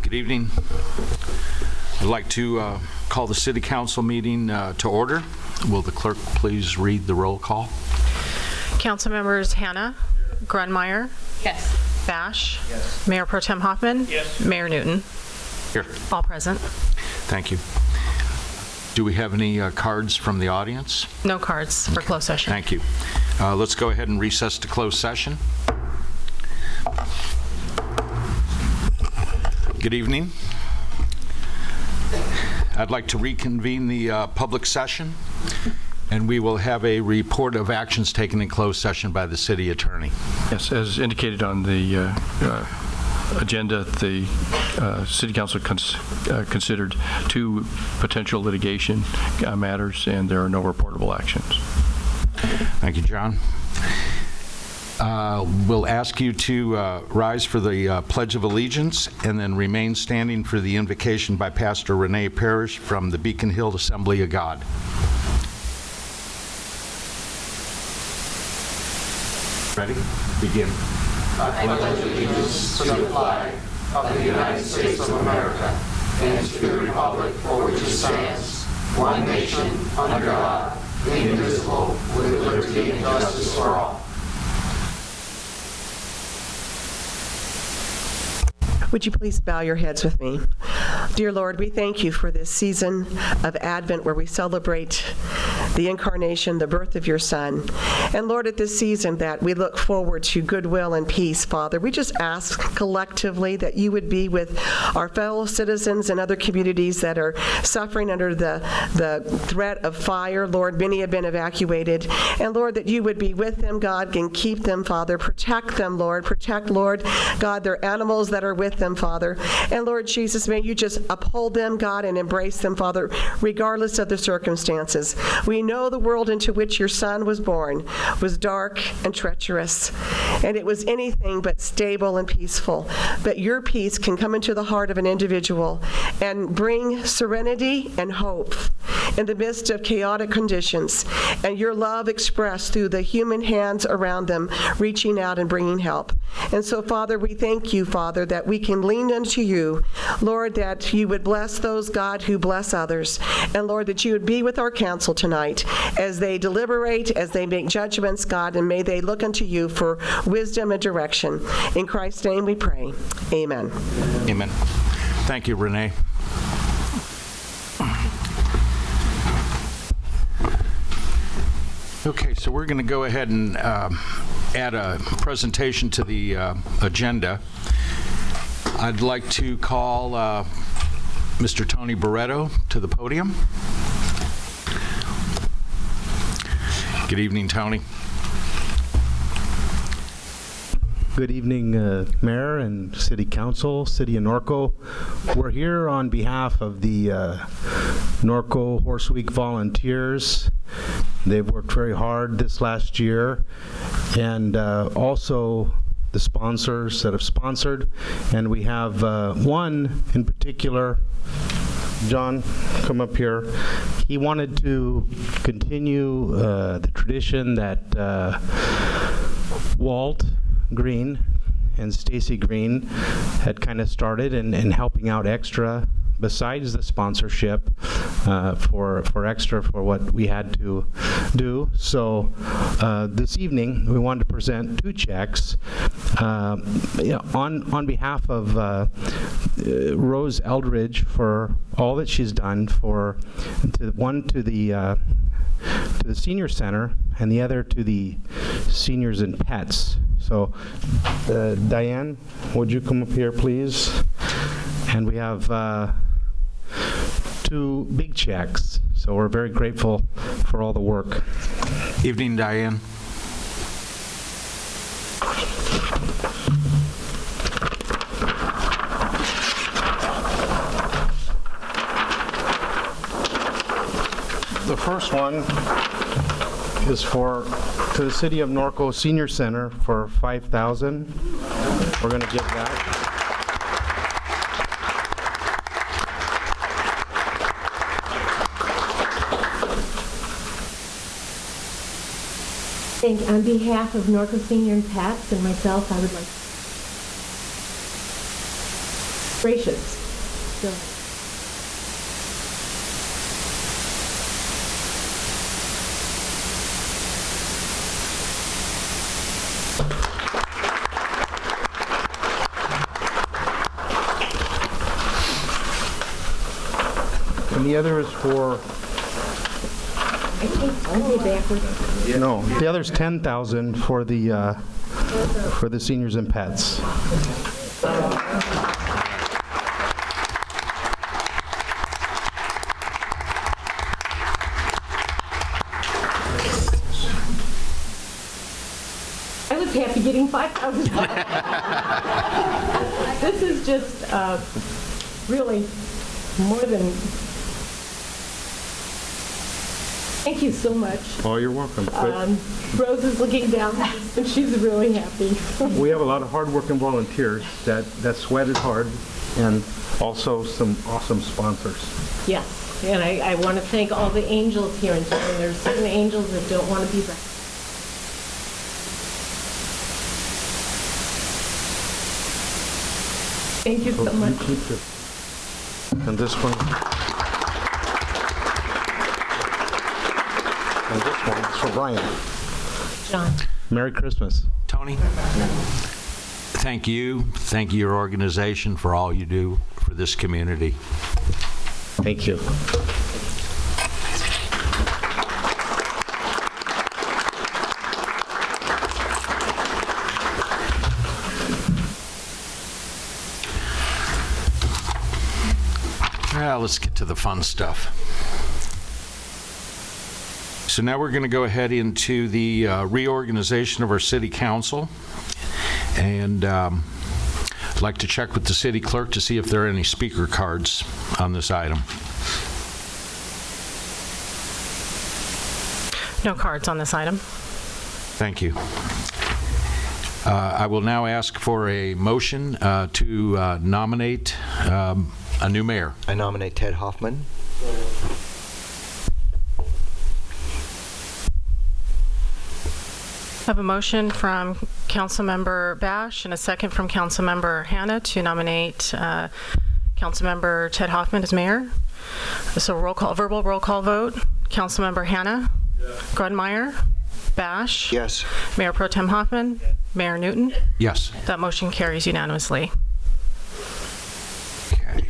Good evening. I'd like to call the City Council meeting to order. Will the clerk please read the roll call? Council members Hannah, Grunmeyer, Yes. Bash, Yes. Mayor Pro Tem Hoffman, Yes. Mayor Newton, Here. all present. Thank you. Do we have any cards from the audience? No cards for closed session. Thank you. Let's go ahead and recess to closed session. Good evening. I'd like to reconvene the public session, and we will have a report of actions taken in closed session by the city attorney. Yes, as indicated on the agenda, the City Council considered two potential litigation matters, and there are no reportable actions. Thank you, John. We'll ask you to rise for the Pledge of Allegiance and then remain standing for the invocation by Pastor Renee Parrish from the Beacon Hill Assembly of God. Ready? Begin. I pledge allegiance to the flag of the United States of America and to the republic for which it stands, one nation, under God, indivisible, with liberty and justice for all. Would you please bow your heads with me? Dear Lord, we thank you for this season of Advent where we celebrate the incarnation, the birth of your Son. And Lord, at this season that we look forward to goodwill and peace, Father, we just ask collectively that you would be with our fellow citizens and other communities that are suffering under the threat of fire. Lord, many have been evacuated. And Lord, that you would be with them, God, and keep them, Father. Protect them, Lord. Protect, Lord, God, their animals that are with them, Father. And Lord Jesus, may you just uphold them, God, and embrace them, Father, regardless of the circumstances. We know the world into which your Son was born was dark and treacherous, and it was anything but stable and peaceful. But your peace can come into the heart of an individual and bring serenity and hope in the midst of chaotic conditions, and your love expressed through the human hands around them, reaching out and bringing help. And so, Father, we thank you, Father, that we can lean into you, Lord, that you would bless those, God, who bless others. And Lord, that you would be with our council tonight as they deliberate, as they make judgments, God, and may they look unto you for wisdom and direction. In Christ's name we pray. Amen. Amen. Thank you, Renee. Okay, so we're going to go ahead and add a presentation to the agenda. I'd like to call Mr. Tony Barretto to the podium. Good evening, Tony. Good evening, Mayor and City Council, City of Norco. We're here on behalf of the Norco Horse Week volunteers. They've worked very hard this last year, and also the sponsors that have sponsored. And we have one in particular. John, come up here. He wanted to continue the tradition that Walt Green and Stacy Green had kind of started and helping out extra besides the sponsorship for extra for what we had to do. So this evening we wanted to present two checks on behalf of Rose Eldridge for all that she's done one to the senior center and the other to the seniors and pets. So Diane, would you come up here, please? And we have two big checks, so we're very grateful for all the work. Evening, Diane. The first one is to the City of Norco Senior Center for $5,000. We're going to give that. And on behalf of Norco Senior and Pets and myself, I would like gracious. So, And the other is for, I think I'll go backwards. no, the other's 10,000 for the seniors and pets. I was happy getting $5,000. This is just really more than. Thank you so much. Oh, you're welcome. Rose is looking down, and she's really happy. We have a lot of hard-working volunteers that sweated hard, and also some awesome sponsors. Yes, and I want to thank all the angels here in town. There's certain angels that don't want to be back. Thank you so much. And this one. And this one is for Brian. John. Merry Christmas. Tony, thank you, your organization for all you do for this community. Thank you. Well, let's get to the fun stuff. So now we're going to go ahead into the reorganization of our city council. And I'd like to check with the city clerk to see if there are any speaker cards on this item. No cards on this item. Thank you. I will now ask for a motion to nominate a new mayor. I nominate Ted Hoffman. I have a motion from Councilmember Bash and a second from Councilmember Hannah to nominate Councilmember Ted Hoffman as mayor. So verbal roll call vote. Councilmember Hannah. Yes. Grunmeyer. Bash. Yes. Mayor Pro Tem Hoffman. Mayor Newton. Yes. That motion carries unanimously. Okay.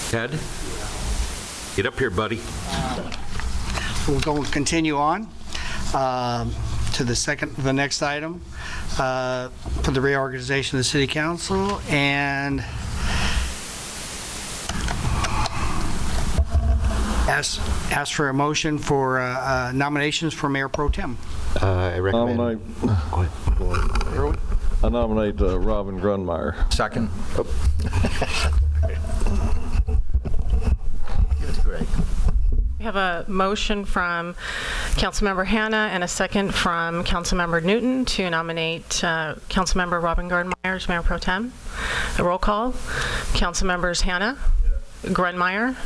Ted, get up here, buddy. We'll go continue on to the next item for the reorganization of the city council, and ask for a motion for nominations for mayor pro tem. I recommend. I nominate Robin Grunmeyer. Second. We have a motion from Councilmember Hannah and a second from Councilmember Newton to nominate Councilmember Robin Grunmeyer as Mayor Pro Tem. A roll call. Councilmembers Hannah, Grunmeyer,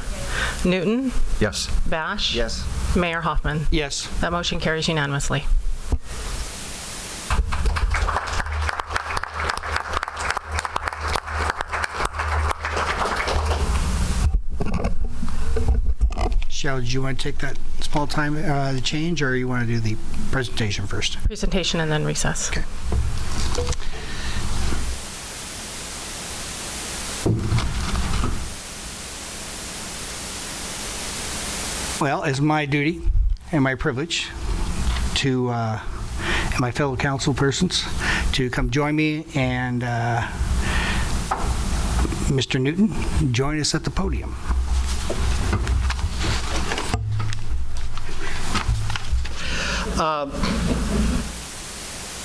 Newton, Yes. Bash, Yes. Mayor Hoffman. Yes. That motion carries unanimously. Cheryl, did you want to take that small time the change, or you want to do the presentation first? Presentation and then recess. Okay. Well, it's my duty and my privilege to, and my fellow council persons, to come join me and Mr. Newton join us at the podium.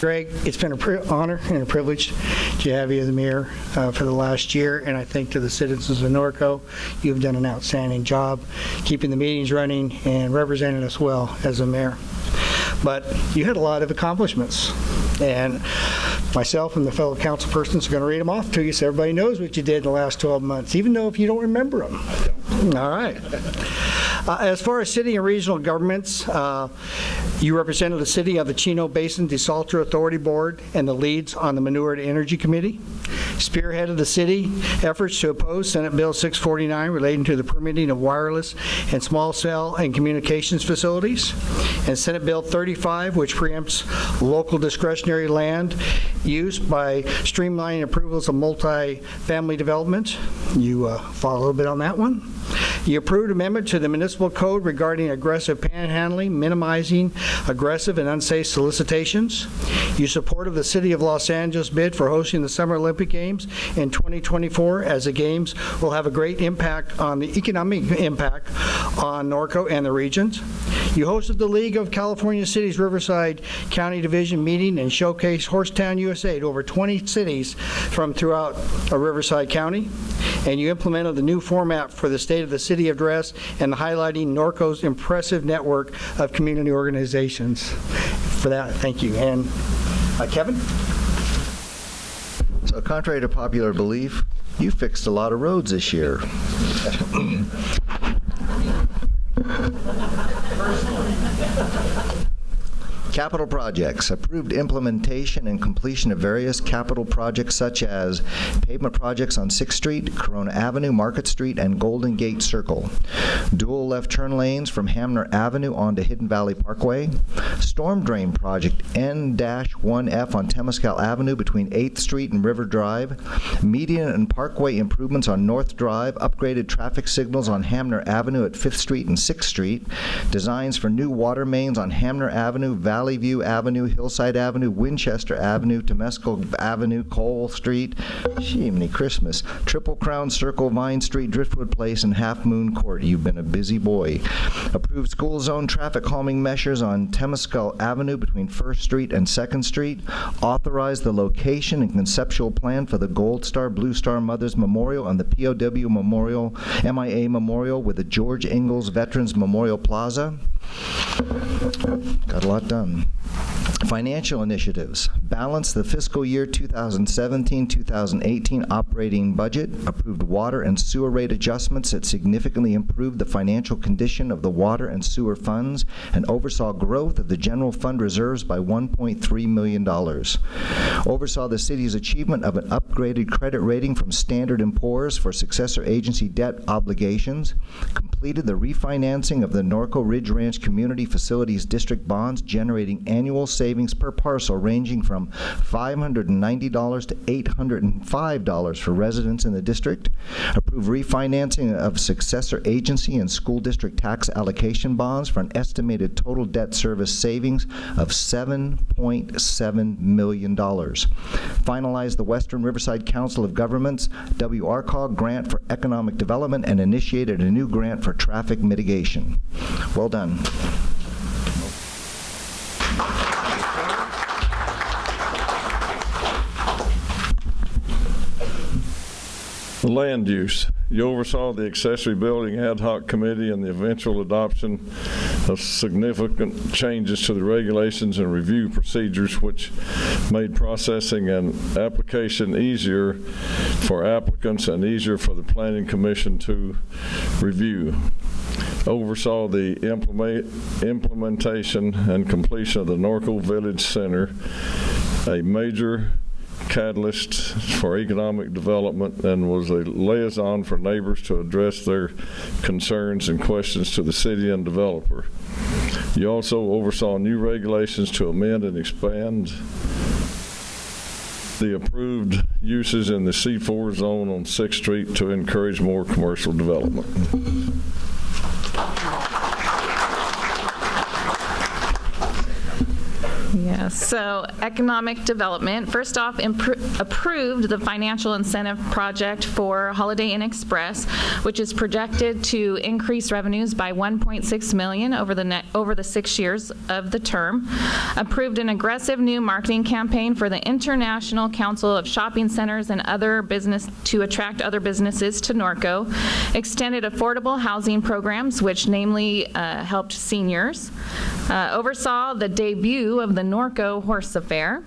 Greg, it's been an honor and a privilege to have you as mayor for the last year, and I think to the citizens of Norco, you've done an outstanding job keeping the meetings running and representing us well as a mayor. But you had a lot of accomplishments, and Myself and the fellow council persons are going to read them off to you so everybody knows what you did in the last 12 months, even though if you don't remember them. All right. As far as city and regional governments, you represented the city of the Chino Basin Desalter Authority Board and the leads on the Manure to Energy Committee. Spearheaded the city efforts to oppose Senate Bill 649 relating to the permitting of wireless and small cell and communications facilities, and Senate Bill 35, which preempts local discretionary land use by streamlining approvals of multi-family development. You follow a little bit on that one. You approved amendment to the municipal code regarding aggressive panhandling, minimizing aggressive and unsafe solicitations. You supported the City of Los Angeles bid for hosting the Summer Olympic Games in 2024, as the Games will have a great impact on the economic impact on Norco and the regions. You hosted the League of California Cities Riverside County Division meeting and showcased Horsetown, USA to over 20 cities from throughout Riverside County. And you implemented the new format for the State of the City address and highlighting Norco's impressive network of community organizations. For that, thank you. And Kevin? So contrary to popular belief, you fixed a lot of roads this year. Capital projects, approved implementation and completion of various capital projects such as pavement projects on 6th Street, Corona Avenue, Market Street, and Golden Gate Circle. Dual left turn lanes from Hamner Avenue onto Hidden Valley Parkway. Storm drain project N-1F on Temescal Avenue between 8th Street and River Drive. Median and Parkway improvements on North Drive. Upgraded traffic signals on Hamner Avenue at 5th Street and 6th Street. Designs for new water mains on Hamner Avenue, Valley View Avenue, Hillside Avenue, Winchester Avenue, Temescal Avenue, Cole Street, Jiminy Christmas, Triple Crown Circle, Vine Street, Driftwood Place, and Half Moon Court. You've been a busy boy. Approved school zone traffic calming measures on Temescal Avenue between 1st Street and 2nd Street. Authorized the location and conceptual plan for the Gold Star, Blue Star Mothers Memorial and the POW Memorial, MIA Memorial with the George Ingalls Veterans Memorial Plaza. Got a lot done. Financial initiatives. Balance the fiscal year 2017-2018 operating budget. Approved water and sewer rate adjustments that significantly improved the financial condition of the water and sewer funds, and oversaw growth of the general fund reserves by $1.3 million. Oversaw the city's achievement of an upgraded credit rating from Standard & Poor's for successor agency debt obligations. Completed the refinancing of the Norco Ridge Ranch Community Facilities District bonds, generating annual savings per parcel ranging from $590 to $805 for residents in the district. Approved refinancing of successor agency and school district tax allocation bonds for an estimated total debt service savings of $7.7 million. Finalized the Western Riverside Council of Governments WRCOG grant for economic development and initiated a new grant for traffic mitigation. Well done. Land use. You oversaw the accessory building ad hoc committee and the eventual adoption of significant changes to the regulations and review procedures, which made processing and application easier for applicants and easier for the Planning Commission to review. Oversaw the implementation and completion of the Norco Village Center, a major catalyst for economic development, and was a liaison for neighbors to address their concerns and questions to the city and developer. You also oversaw new regulations to amend and expand the approved uses in the C4 zone on 6th Street to encourage more commercial development. Yes, so economic development. First off, approved the financial incentive project for Holiday Inn Express, which is projected to increase revenues by $1.6 million over the 6 years of the term. Approved an aggressive new marketing campaign for the International Council of Shopping Centers and other business to attract other businesses to Norco. Extended affordable housing programs, which namely helped seniors. Oversaw the debut of the Norco Horse Affair.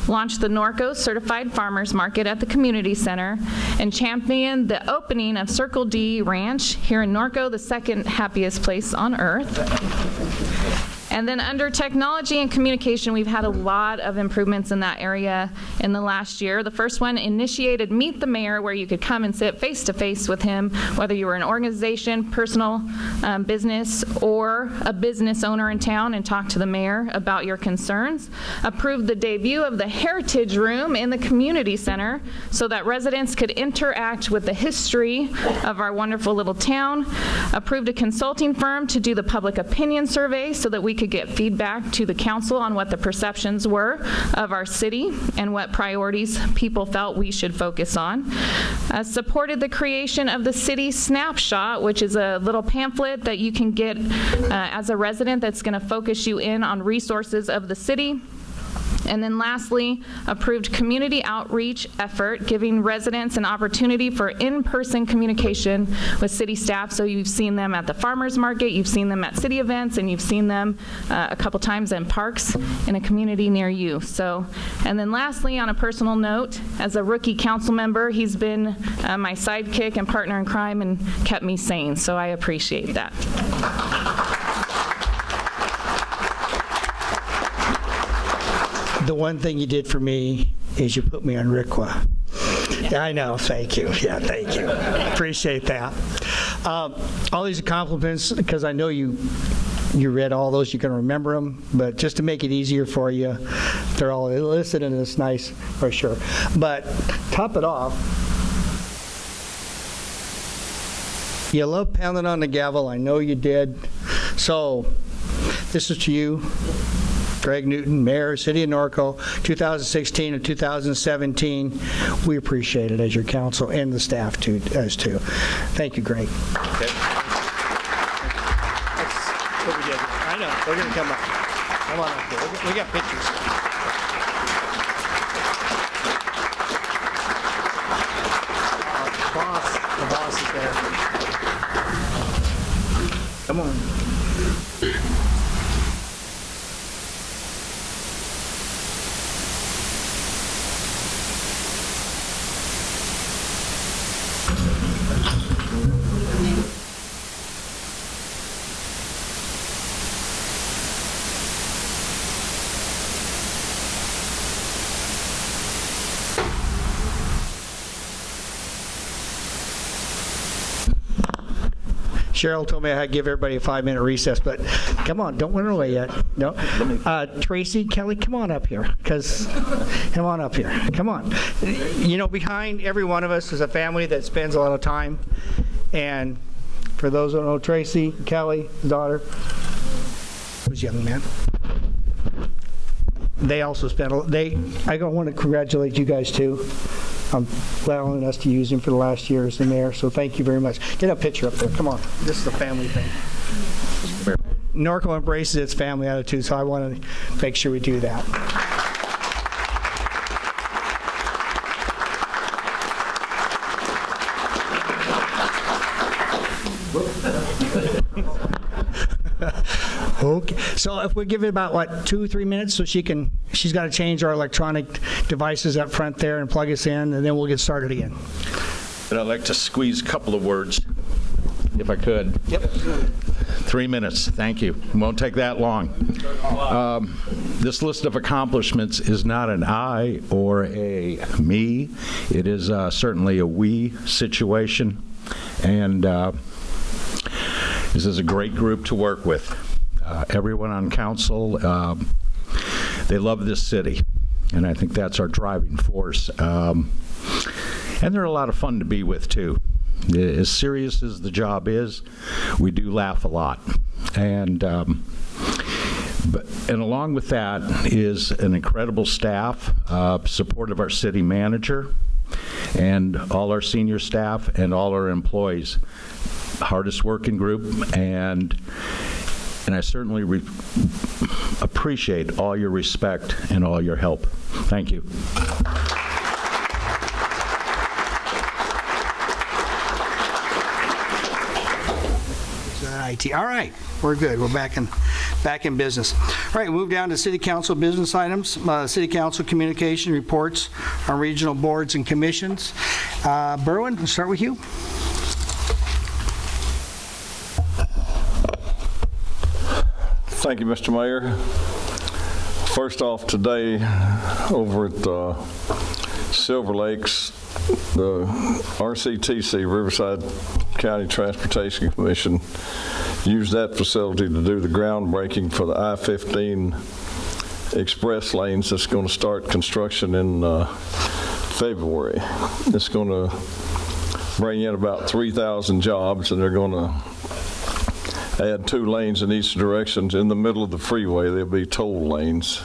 launched the Norco Certified Farmers Market at the Community Center, and championed the opening of Circle D Ranch here in Norco, the second happiest place on earth. And then under technology and communication, we've had a lot of improvements in that area in the last year. The first one initiated Meet the Mayor, where you could come and sit face-to-face with him, whether you were an organization, personal business, or a business owner in town, and talk to the mayor about your concerns. Approved the debut of the Heritage Room in the Community Center so that residents could interact with the history of our wonderful little town. Approved a consulting firm to do the public opinion survey so that we could get feedback to the council on what the perceptions were of our city and what priorities people felt we should focus on. Supported the creation of the City Snapshot, which is a little pamphlet that you can get as a resident that's going to focus you in on resources of the city. And then lastly, approved community outreach effort, giving residents an opportunity for in-person communication with city staff. So you've seen them at the farmers market, you've seen them at city events, and you've seen them a couple times in parks in a community near you. So, and then lastly, on a personal note, as a rookie council member, he's been my sidekick and partner in crime and kept me sane. So I appreciate that. The one thing you did for me is you put me on RICWA. Yeah, I know, thank you. Yeah, thank you. Appreciate that. All these compliments, because I know you read all those, you can remember them, but just to make it easier for you, they're all listed in this nice brochure. But top it off, you love pounding on the gavel, I know you did. So this is to you, Greg Newton, Mayor, City of Norco, 2016 and 2017. We appreciate it as your council and the staff too. Thank you, Greg. Okay. That's what we did. I know. We're going to come up. Come on up here. We got pictures. The boss is there. Come on. Cheryl told me I had to give everybody a 5-minute recess, but come on, don't run away yet. No. Tracy, Kelly, come on up here, come on up here. Come on. You know, behind every one of us is a family that spends a lot of time, and for those who don't know Tracy, Kelly, his daughter, who's a young man, they also spend, I want to congratulate you guys too. Allowing us to use him for the last year as the mayor, so thank you very much. Get a picture up there, come on. This is a family thing. Norco embraces its family attitude, so I want to make sure we do that. Okay, so if we give it about, 2-3 minutes so she's got to change our electronic devices up front there and plug us in, and then we'll get started again. But I'd like to squeeze a couple of words, if I could. Yep. 3 minutes, thank you. It won't take that long. This list of accomplishments is not an I or a me. It is certainly a we situation, and this is a great group to work with. Everyone on council, they love this city, and I think that's our driving force. And they're a lot of fun to be with, too. As serious as the job is, we do laugh a lot. And along with that is an incredible staff, support of our city manager, and all our senior staff and all our employees. Hardest working group, and I certainly appreciate all your respect and all your help. Thank you. IT. All right, we're good. We're back in business. All right, move down to City Council business items. City Council communication reports on regional boards and commissions. Berwin, we'll start with you. Thank you, Mr. Mayor. First off, today over at Silver Lakes, the RCTC, Riverside County Transportation Commission, used that facility to do the groundbreaking for the I-15 express lanes that's going to start construction in February. It's going to bring in about 3,000 jobs, and they're going to add 2 lanes in each direction. In the middle of the freeway, there'll be toll lanes,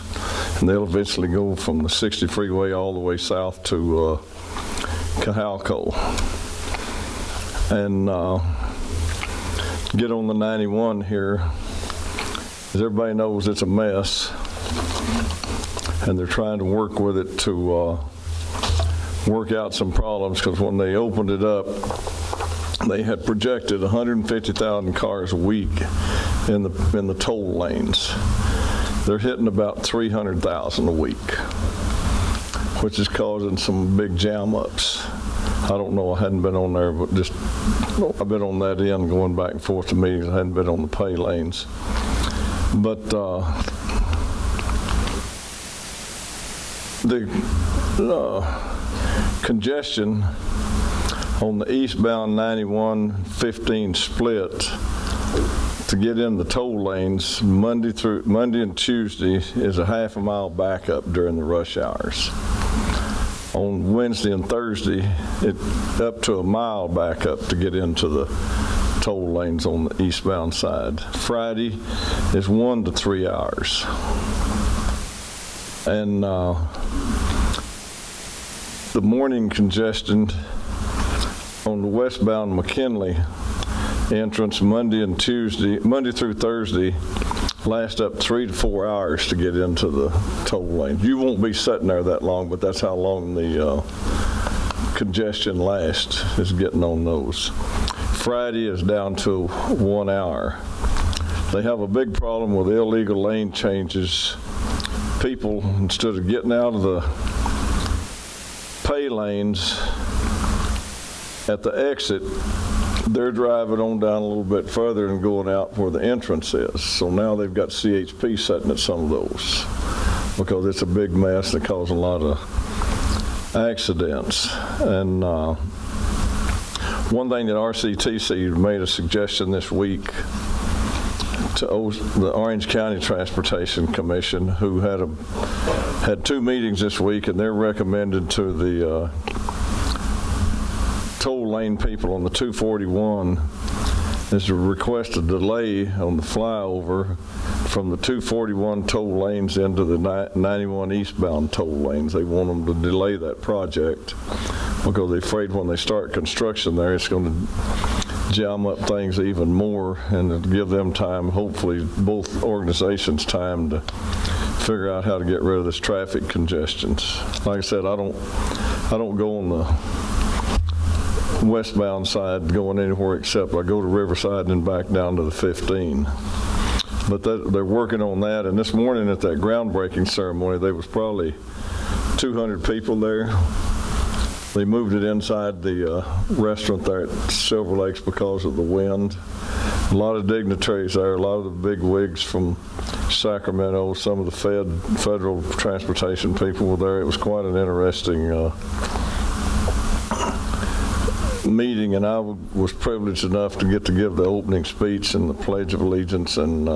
and they'll eventually go from the 60 freeway all the way south to Cahalco. And get on the 91 here. As everybody knows, it's a mess, and they're trying to work with it to work out some problems, because when they opened it up, they had projected 150,000 cars a week in the toll lanes. They're hitting about 300,000 a week, which is causing some big jam ups. I don't know, I hadn't been on there, but just I've been on that end going back and forth to meetings. I hadn't been on the pay lanes. But the congestion on the eastbound 91-15 split to get in the toll lanes Monday and Tuesday is a half a mile backup during the rush hours. On Wednesday and Thursday, it's up to a mile backup to get into the toll lanes on the eastbound side. Friday is 1 to 3 hours. And the morning congestion on the westbound McKinley entrance Monday through Thursday, last up 3 to 4 hours to get into the toll lane. You won't be sitting there that long, but that's how long the congestion lasts, is getting on those. Friday is down to 1 hour. They have a big problem with illegal lane changes. People, instead of getting out of the pay lanes at the exit, they're driving on down a little bit further and going out where the entrance is. So now they've got CHP sitting at some of those, because it's a big mess and it causes a lot of accidents. And one thing that RCTC made a suggestion this week to the Orange County Transportation Commission, who had 2 meetings this week, and they're recommended to the toll lane people on the 241 is to request a delay on the flyover from the 241 toll lanes into the 91 eastbound toll lanes. They want them to delay that project because they're afraid when they start construction there, it's going to jam up things even more, and to give them time, hopefully both organizations time, to figure out how to get rid of this traffic congestion. Like I said, I don't go on the westbound side going anywhere except I go to Riverside and back down to the 15. But they're working on that, and this morning at that groundbreaking ceremony, there was probably 200 people there. They moved it inside the restaurant there at Silver Lakes because of the wind. A lot of dignitaries there, a lot of the big wigs from Sacramento, some of the federal transportation people were there. It was quite an interesting meeting, and I was privileged enough to get to give the opening speech and the Pledge of Allegiance, and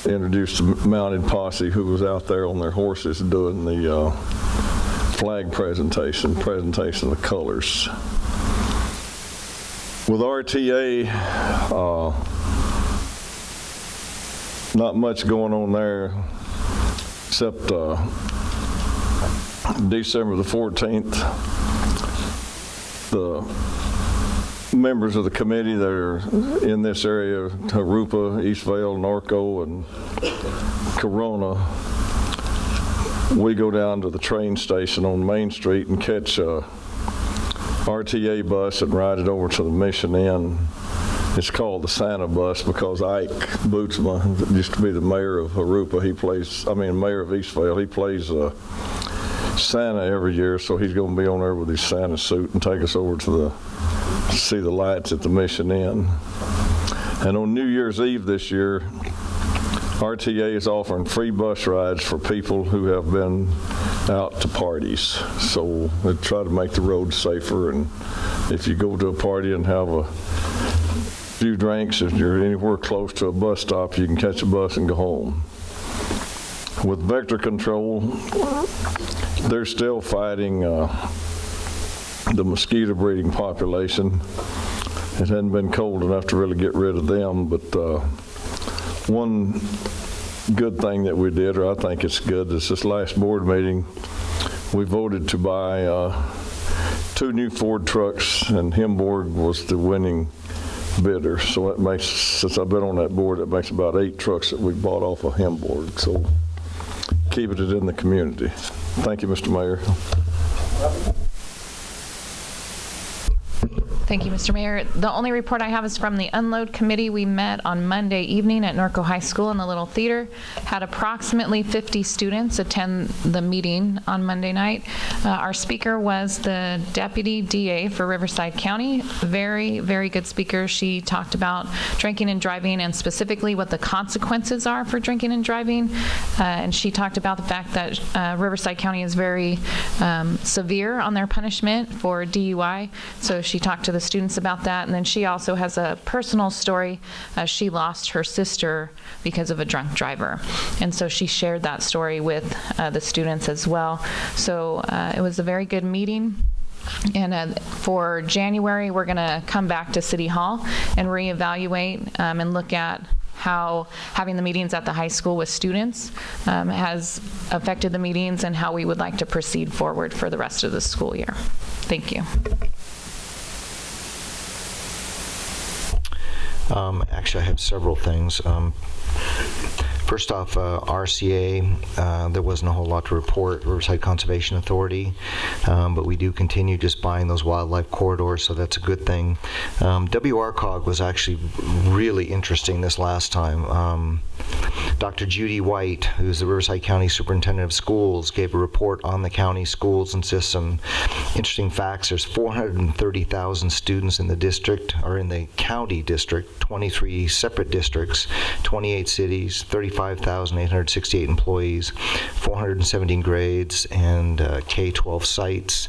introduce the mounted posse who was out there on their horses doing the flag presentation of the colors. With RTA, not much going on there except December the 14th. The members of the committee that are in this area, Harupa, Eastvale, Norco, and Corona, we go down to the train station on Main Street and catch a RTA bus and ride it over to the Mission Inn It's called the Santa bus because Ike Bootsma used to be the mayor of Harupa. Mayor of Eastvale. He plays Santa every year, so he's going to be on there with his Santa suit and take us over to see the lights at the Mission Inn. And on New Year's Eve this year, RTA is offering free bus rides for people who have been out to parties. So they try to make the roads safer, and if you go to a party and have a few drinks, if you're anywhere close to a bus stop, you can catch a bus and go home. With vector control, they're still fighting the mosquito breeding population. It hadn't been cold enough to really get rid of them, but one good thing that we did, or I think it's good, is this last board meeting, we voted to buy 2 new Ford trucks, and Himborg was the winning bidder. So that makes, since I've been on that board, it makes about 8 trucks that we bought off of Himborg. So keeping it in the community. Thank you, Mr. Mayor. Thank you, Mr. Mayor. The only report I have is from the Unload Committee. We met on Monday evening at Norco High School in the Little Theater. Had approximately 50 students attend the meeting on Monday night. Our speaker was the Deputy DA for Riverside County. Very, very good speaker. She talked about drinking and driving and specifically what the consequences are for drinking and driving. And she talked about the fact that Riverside County is very severe on their punishment for DUI. So she talked to the students about that, and then she also has a personal story. She lost her sister because of a drunk driver, and so she shared that story with the students as well. So it was a very good meeting. And for January, we're going to come back to City Hall and reevaluate and look at how having the meetings at the high school with students has affected the meetings and how we would like to proceed forward for the rest of the school year. Thank you. Actually, I have several things. First off, RCA, there wasn't a whole lot to report, Riverside Conservation Authority, but we do continue just buying those wildlife corridors, so that's a good thing. WRCOG was actually really interesting this last time. Dr. Judy White, who's the Riverside County Superintendent of Schools, gave a report on the county schools and system. Interesting facts, there's 430,000 students in the district, or in the county district, 23 separate districts, 28 cities, 35,868 employees, 417 grades, and K-12 sites.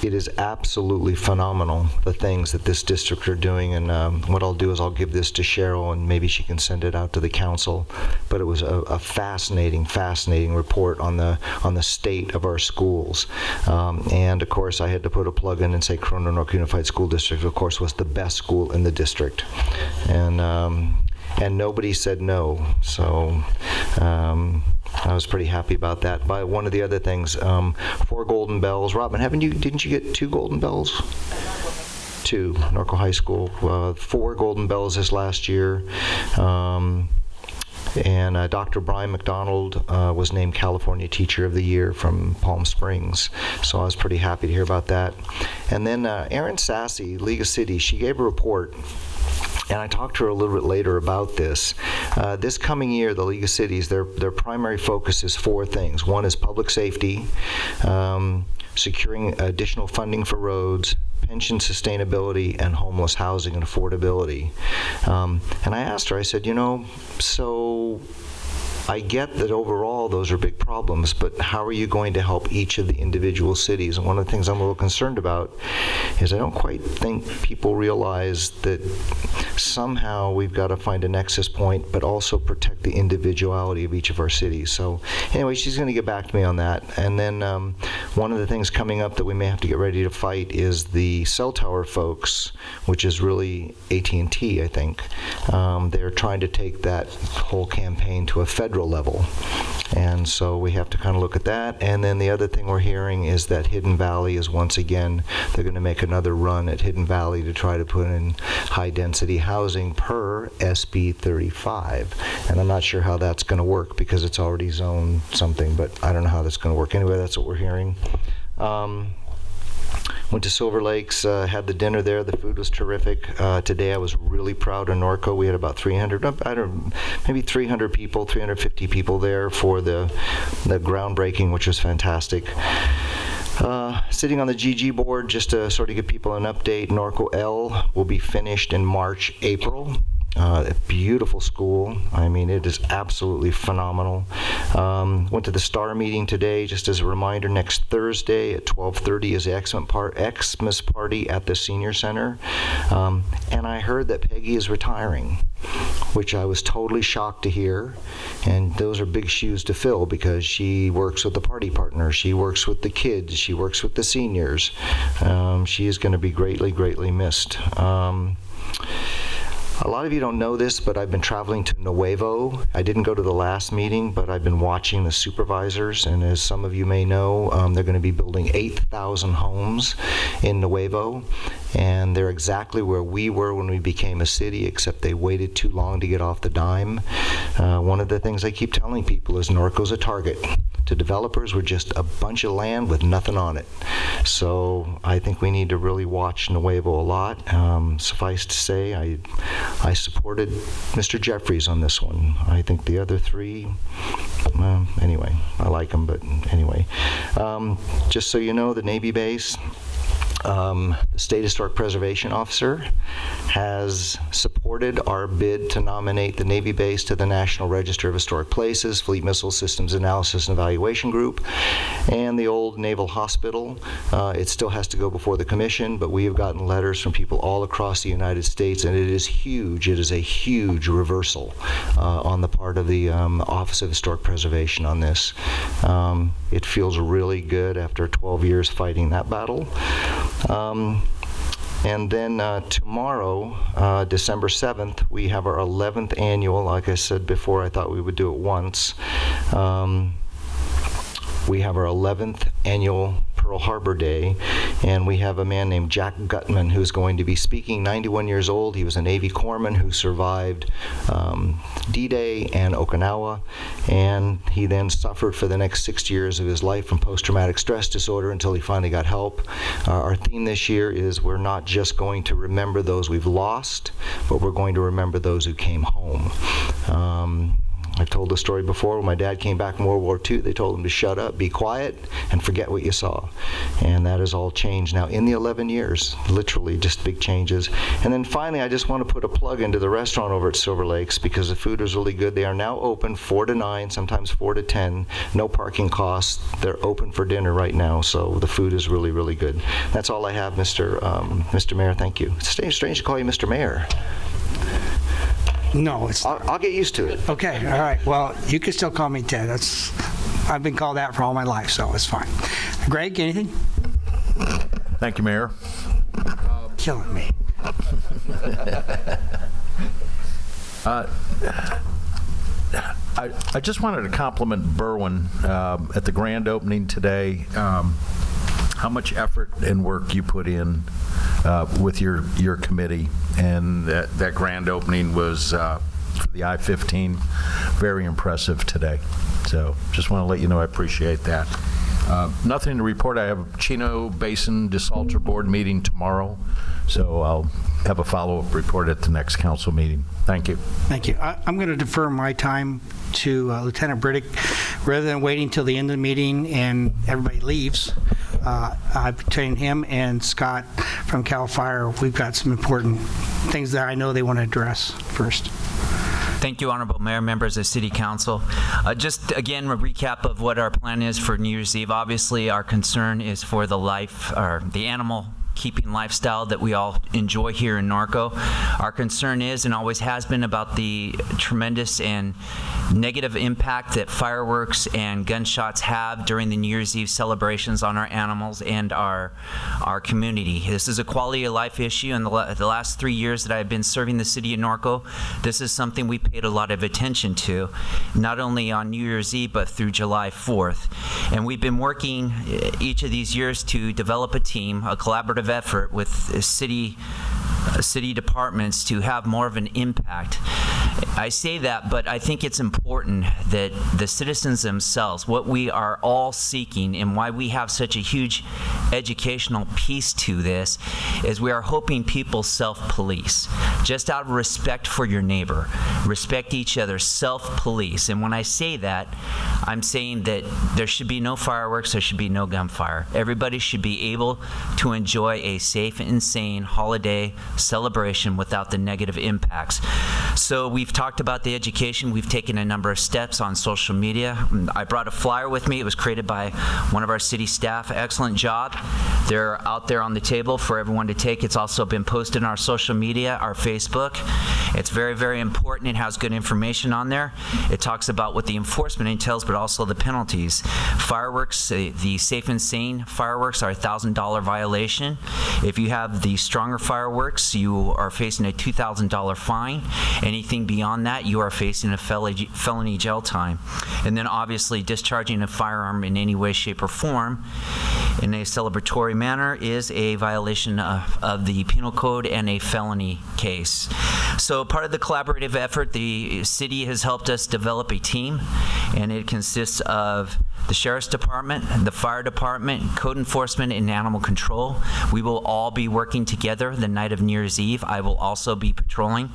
It is absolutely phenomenal, the things that this district are doing, and what I'll do is I'll give this to Cheryl, and maybe she can send it out to the council. But it was a fascinating, fascinating report on the state of our schools. And of course, I had to put a plug in and say Corona Norco Unified School District, of course, was the best school in the district. And nobody said no, so I was pretty happy about that. But one of the other things, 4 golden bells. Robin, didn't you get 2 golden bells? 2, Norco High School. 4 golden bells this last year. And Dr. Brian McDonald was named California Teacher of the Year from Palm Springs. So I was pretty happy to hear about that. And then Erin Sassy, League of Cities, she gave a report. And I talked to her a little bit later about this. This coming year, the League of Cities, their primary focus is 4 things. One is public safety, securing additional funding for roads, pension sustainability, and homeless housing and affordability. And I asked her, I said, so I get that overall those are big problems, but how are you going to help each of the individual cities? And one of the things I'm a little concerned about is I don't quite think people realize that somehow we've got to find a nexus point, but also protect the individuality of each of our cities. So anyway, she's going to get back to me on that. And then one of the things coming up that we may have to get ready to fight is the cell tower folks, which is really AT&T, I think. They're trying to take that whole campaign to a federal level. And so we have to kind of look at that. And then the other thing we're hearing is that Hidden Valley is once again, they're going to make another run at Hidden Valley to try to put in high-density housing per SB 35. And I'm not sure how that's going to work because it's already zoned something, but I don't know how that's going to work. Anyway, that's what we're hearing. Went to Silver Lakes, had the dinner there. The food was terrific. Today I was really proud of Norco. We had about 300 people, 350 people there for the groundbreaking, which was fantastic. Sitting on the GG board, just to sort of give people an update, Norco L will be finished in March, April. A beautiful school. I mean, it is absolutely phenomenal. Went to the STAR meeting today. Just as a reminder, next Thursday at 12:30 is the Xmas party at the Senior Center. And I heard that Peggy is retiring, which I was totally shocked to hear. And those are big shoes to fill because she works with the party partners. She works with the kids. She works with the seniors. She is going to be greatly, greatly missed. A lot of you don't know this, but I've been traveling to Nuevo. I didn't go to the last meeting, but I've been watching the supervisors, and as some of you may know, they're going to be building 8,000 homes in Nuevo, and they're exactly where we were when we became a city, except they waited too long to get off the dime. One of the things I keep telling people is Norco's a target to developers with just a bunch of land with nothing on it. So I think we need to really watch Nuevo a lot. Suffice to say, I supported Mr. Jeffries on this one. I think the other three, anyway, I like them, but anyway. Just so you know, the Navy base, the State Historic Preservation Officer has supported our bid to nominate the Navy base to the National Register of Historic Places, Fleet Missile Systems Analysis and Evaluation Group, and the old Naval Hospital. It still has to go before the commission, but we have gotten letters from people all across the United States, and it is huge. It is a huge reversal on the part of the Office of Historic Preservation on this. It feels really good after 12 years fighting that battle. And then tomorrow, December 7th, we have our 11th annual. Like I said before, I thought we would do it once. We have our 11th annual Pearl Harbor Day, and we have a man named Jack Gutman who's going to be speaking, 91 years old. He was a Navy corpsman who survived D-Day and Okinawa, and he then suffered for the next 6 years of his life from post-traumatic stress disorder until he finally got help. Our theme this year is we're not just going to remember those we've lost, but we're going to remember those who came home. I've told the story before. When my dad came back from World War II, they told him to shut up, be quiet, and forget what you saw. And that has all changed now in the 11 years, literally just big changes. And then finally, I just want to put a plug into the restaurant over at Silver Lakes because the food is really good. They are now open 4 to 9, sometimes 4 to 10, no parking costs. They're open for dinner right now, so the food is really, really good. That's all I have, Mr. Mayor. Thank you. It's strange to call you Mr. Mayor. No, it's I'll get used to it. okay. All right. Well, you can still call me Ted. I've been called that for all my life, so it's fine. Greg, anything? Thank you, Mayor. Killing me. I just wanted to compliment Berwin at the grand opening today. How much effort and work you put in with your committee, and that grand opening was for the I-15 very impressive today. So just want to let you know I appreciate that. Nothing to report. I have Chino Basin Desalter Board meeting tomorrow, so I'll have a follow-up report at the next council meeting. Thank you. Thank you. I'm going to defer my time to Lieutenant Burdick. Rather than waiting till the end of the meeting and everybody leaves, I've trained him and Scott from CAL FIRE. We've got some important things that I know they want to address first. Thank you, Honorable Mayor, members of City Council. Just again, a recap of what our plan is for New Year's Eve. Obviously, our concern is for the animal keeping lifestyle that we all enjoy here in Norco. Our concern is and always has been about the tremendous and negative impact that fireworks and gunshots have during the New Year's Eve celebrations on our animals and our community. This is a quality of life issue. In the last 3 years that I've been serving the city of Norco, this is something we paid a lot of attention to, not only on New Year's Eve, but through July 4th. And we've been working each of these years to develop a team, a collaborative effort with city departments to have more of an impact. I say that, but I think it's important that the citizens themselves, what we are all seeking and why we have such a huge educational piece to this, is we are hoping people self-police, just out of respect for your neighbor. Respect each other, self-police. And when I say that, I'm saying that there should be no fireworks, there should be no gunfire. Everybody should be able to enjoy a safe and sane holiday celebration without the negative impacts. So we've talked about the education. We've taken a number of steps on social media. I brought a flyer with me. It was created by one of our city staff. Excellent job. They're out there on the table for everyone to take. It's also been posted on our social media, our Facebook. It's very, very important. It has good information on there. It talks about what the enforcement entails, but also the penalties. Fireworks, the safe and sane fireworks are a $1,000 violation. If you have the stronger fireworks, you are facing a $2,000 fine. Anything beyond that, you are facing a felony jail time. And then obviously discharging a firearm in any way, shape, or form in a celebratory manner is a violation of the penal code and a felony case. So part of the collaborative effort, the city has helped us develop a team, and it consists of the Sheriff's Department, the Fire Department, Code Enforcement, and Animal Control. We will all be working together the night of New Year's Eve. I will also be patrolling.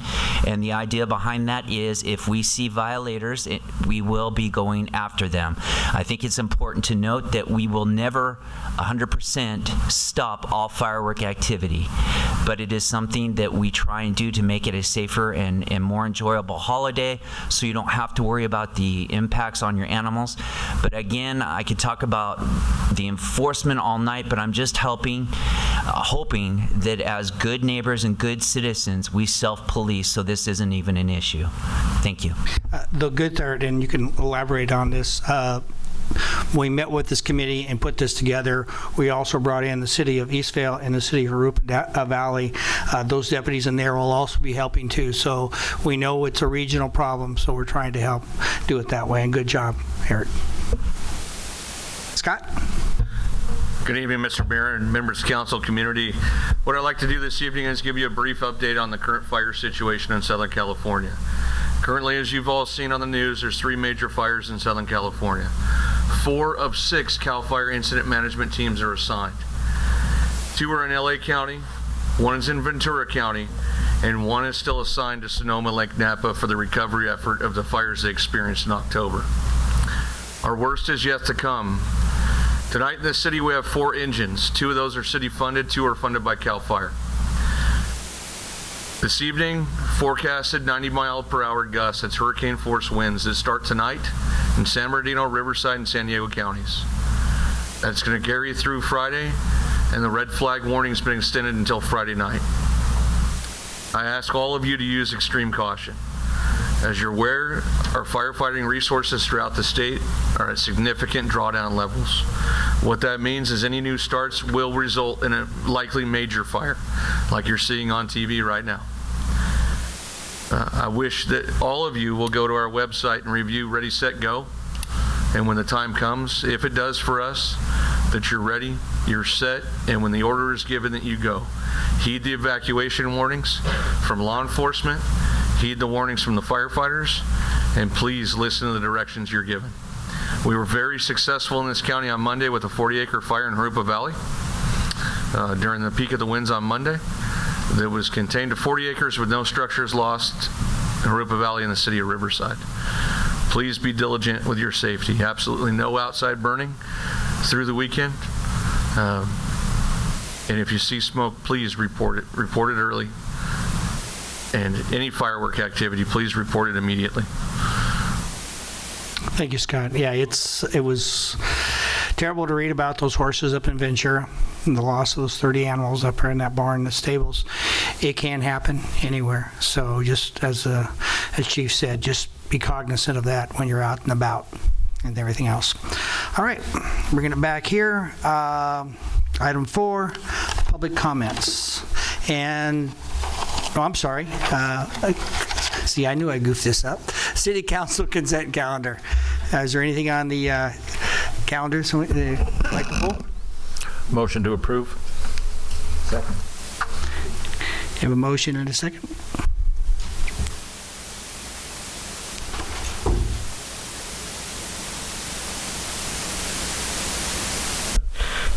And the idea behind that is if we see violators, we will be going after them. I think it's important to note that we will never 100% stop all firework activity, but it is something that we try and do to make it a safer and more enjoyable holiday, so you don't have to worry about the impacts on your animals. But again, I could talk about the enforcement all night, but I'm just hoping that as good neighbors and good citizens, we self-police so this isn't even an issue. Thank you. The good part, and you can elaborate on this, we met with this committee and put this together. We also brought in the city of Eastvale and the city of Harupa Valley. Those deputies in there will also be helping too. So we know it's a regional problem, so we're trying to help do it that way. And good job, Eric. Scott? Good evening, Mr. Mayor and members of council, community. What I'd like to do this evening is give you a brief update on the current fire situation in Southern California. Currently, as you've all seen on the news, there's 3 major fires in Southern California. 4 of 6 CAL FIRE incident management teams are assigned. 2 are in LA County, 1 is in Ventura County, and 1 is still assigned to Sonoma Lake Napa for the recovery effort of the fires they experienced in October. Our worst is yet to come. Tonight in the city we have 4 engines. 2 of those are city funded, 2 are funded by CAL FIRE. This evening, forecasted 90-mile-per-hour gusts, that's hurricane force winds that start tonight in San Bernardino, Riverside, and San Diego counties. That's going to carry through Friday, and the red flag warning has been extended until Friday night. I ask all of you to use extreme caution. As you're aware, our firefighting resources throughout the state are at significant drawdown levels. What that means is any new starts will result in a likely major fire, like you're seeing on TV right now. I wish that all of you will go to our website and review Ready, Set, Go. And when the time comes, if it does for us, that you're ready, you're set, and when the order is given that you go. Heed the evacuation warnings from law enforcement, heed the warnings from the firefighters, and please listen to the directions you're given. We were very successful in this county on Monday with a 40-acre fire in Harupa Valley during the peak of the winds on Monday. That was contained to 40 acres with no structures lost in Harupa Valley in the city of Riverside. Please be diligent with your safety. Absolutely no outside burning through the weekend. And if you see smoke, please report it. Report it early. And any firework activity, please report it immediately. Thank you, Scott. Yeah, it was terrible to read about those horses up in Ventura and the loss of those 30 animals up there in that barn, the stables. It can happen anywhere. So just as Chief said, just be cognizant of that when you're out and about and everything else. All right, bringing it back here. Item 4, public comments. And, oh, I'm sorry. See, I knew I goofed this up. City Council consent calendar. Is there anything on the calendar somebody like to pull? Motion to approve. Second. You have a motion and a second?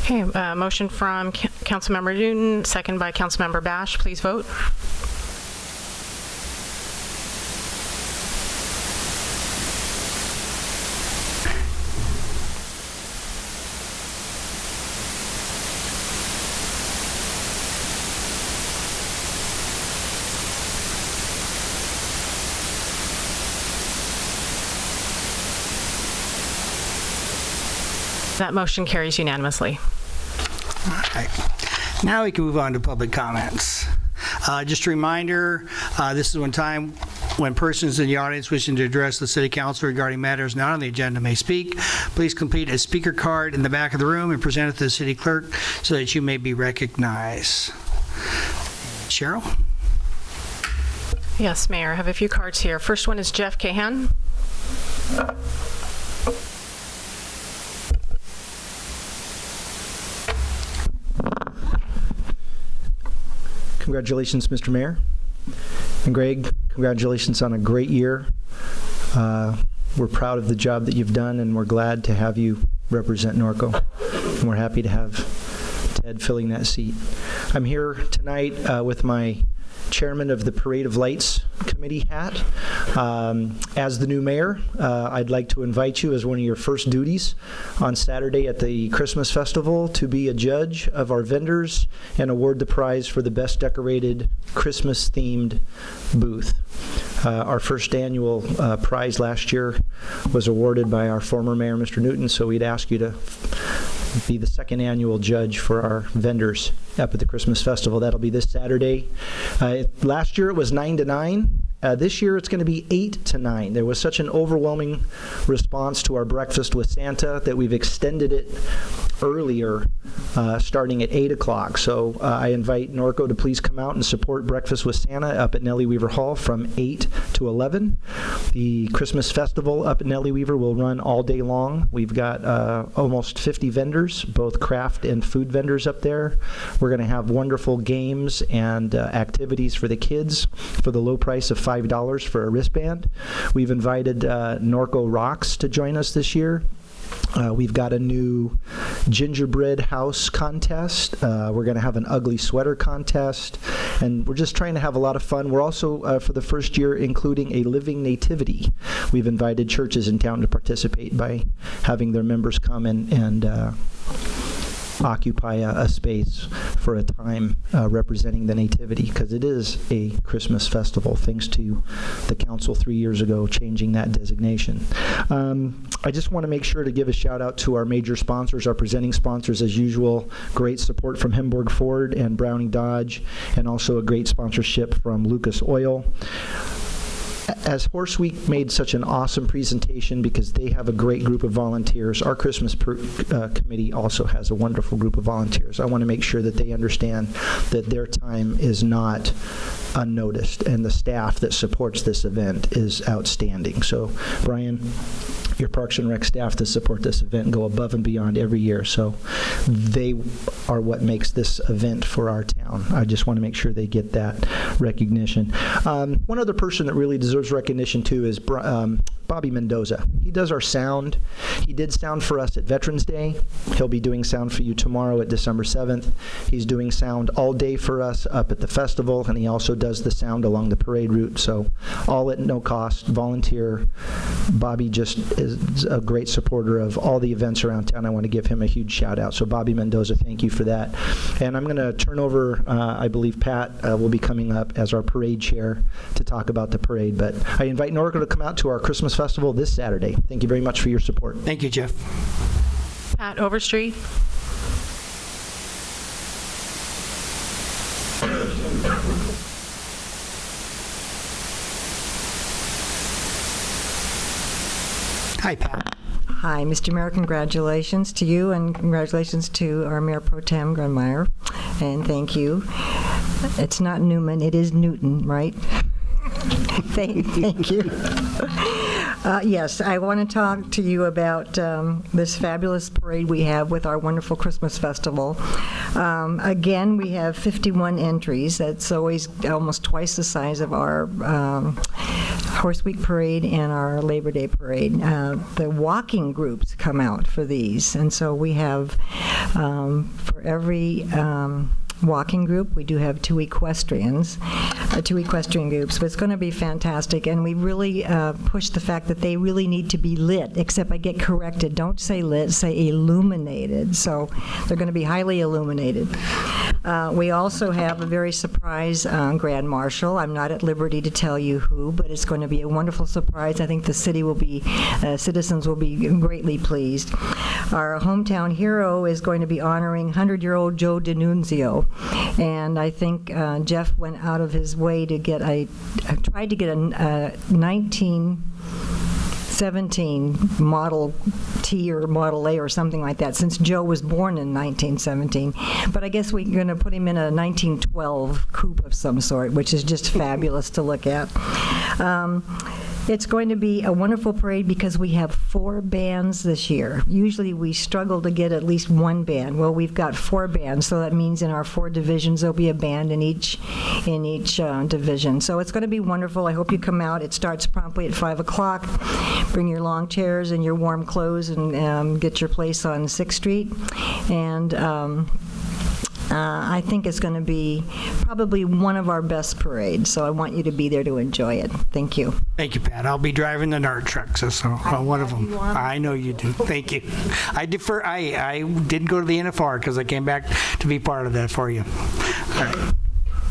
Okay, motion from Councilmember Newton, second by Councilmember Bash. Please vote. That motion carries unanimously. All right. Now we can move on to public comments. Just a reminder, this is one time when persons in the audience wishing to address the City Council regarding matters not on the agenda may speak. Please complete a speaker card in the back of the room and present it to the City Clerk so that you may be recognized. Cheryl? Yes, Mayor, I have a few cards here. First one is Jeff Cahan. Congratulations, Mr. Mayor. And Greg, congratulations on a great year. We're proud of the job that you've done, and we're glad to have you represent Norco. And we're happy to have Ted filling that seat. I'm here tonight with my chairman of the Parade of Lights Committee hat. As the new mayor, I'd like to invite you as one of your first duties on Saturday at the Christmas Festival to be a judge of our vendors and award the prize for the best decorated Christmas-themed booth. Our first annual prize last year was awarded by our former mayor, Mr. Newton, so we'd ask you to be the second annual judge for our vendors up at the Christmas Festival. That'll be this Saturday. Last year it was 9 to 9. This year it's going to be 8 to 9. There was such an overwhelming response to our breakfast with Santa that we've extended it earlier, starting at 8 o'clock. So I invite Norco to please come out and support Breakfast with Santa up at Nellie Weaver Hall from 8 to 11. The Christmas Festival up at Nellie Weaver will run all day long. We've got almost 50 vendors, both craft and food vendors up there. We're going to have wonderful games and activities for the kids for the low price of $5 for a wristband. We've invited Norco Rocks to join us this year. We've got a new gingerbread house contest. We're going to have an ugly sweater contest, and we're just trying to have a lot of fun. We're also, for the first year, including a living nativity. We've invited churches in town to participate by having their members come and occupy a space for a time representing the Nativity, because it is a Christmas festival, thanks to the council 3 years ago changing that designation. I just want to make sure to give a shout out to our major sponsors, our presenting sponsors as usual. Great support from Himborg Ford and Browning Dodge, and also a great sponsorship from Lucas Oil. As Horse Week made such an awesome presentation because they have a great group of volunteers, our Christmas committee also has a wonderful group of volunteers. I want to make sure that they understand that their time is not unnoticed, and the staff that supports this event is outstanding. So, Brian, your Parks and Rec staff that support this event go above and beyond every year. So they are what makes this event for our town. I just want to make sure they get that recognition. One other person that really deserves recognition too is Bobby Mendoza. He does our sound. He did sound for us at Veterans Day. He'll be doing sound for you tomorrow at December 7th. He's doing sound all day for us up at the festival, and he also does the sound along the parade route. So all at no cost, volunteer. Bobby just is a great supporter of all the events around town. I want to give him a huge shout out. So Bobby Mendoza, thank you for that. And I'm going to turn over, I believe Pat will be coming up as our parade chair to talk about the parade. But I invite Norco to come out to our Christmas Festival this Saturday. Thank you very much for your support. Thank you, Jeff. Pat Overstreet. Hi, Pat. Hi, Mr. Mayor, congratulations to you, and congratulations to our Mayor Pro Tem Grunmeyer, and thank you. It's not Newman, it is Newton, right? Thank you. Yes, I want to talk to you about this fabulous parade we have with our wonderful Christmas festival. Again, we have 51 entries. That's always almost twice the size of our Horse Week Parade and our Labor Day Parade. The walking groups come out for these, and so we have for every walking group, we do have two equestrian groups, but it's going to be fantastic, and we really push the fact that they really need to be lit, except I get corrected. Don't say lit, say illuminated. So they're going to be highly illuminated. We also have a very surprise Grand Marshal. I'm not at liberty to tell you who, but it's going to be a wonderful surprise. I think the city will be, citizens will be greatly pleased. Our hometown hero is going to be honoring 100-year-old Joe D'Annunzio. And I think Jeff went out of his way to get tried to get a 1917 Model T or Model A or something like that, since Joe was born in 1917. But I guess we're going to put him in a 1912 coupe of some sort, which is just fabulous to look at. It's going to be a wonderful parade because we have 4 bands this year. Usually we struggle to get at least 1 band. Well, we've got 4 bands, so that means in our 4 divisions there'll be a band in each division. So it's going to be wonderful. I hope you come out. It starts promptly at 5 o'clock. Bring your long chairs and your warm clothes and get your place on 6th Street. And I think it's going to be probably one of our best parades, so I want you to be there to enjoy it. Thank you. Thank you, Pat. I'll be driving the NART trucks, so one of them. I know you do. Thank you. I defer. I did go to the NFR because I came back to be part of that for you. All right.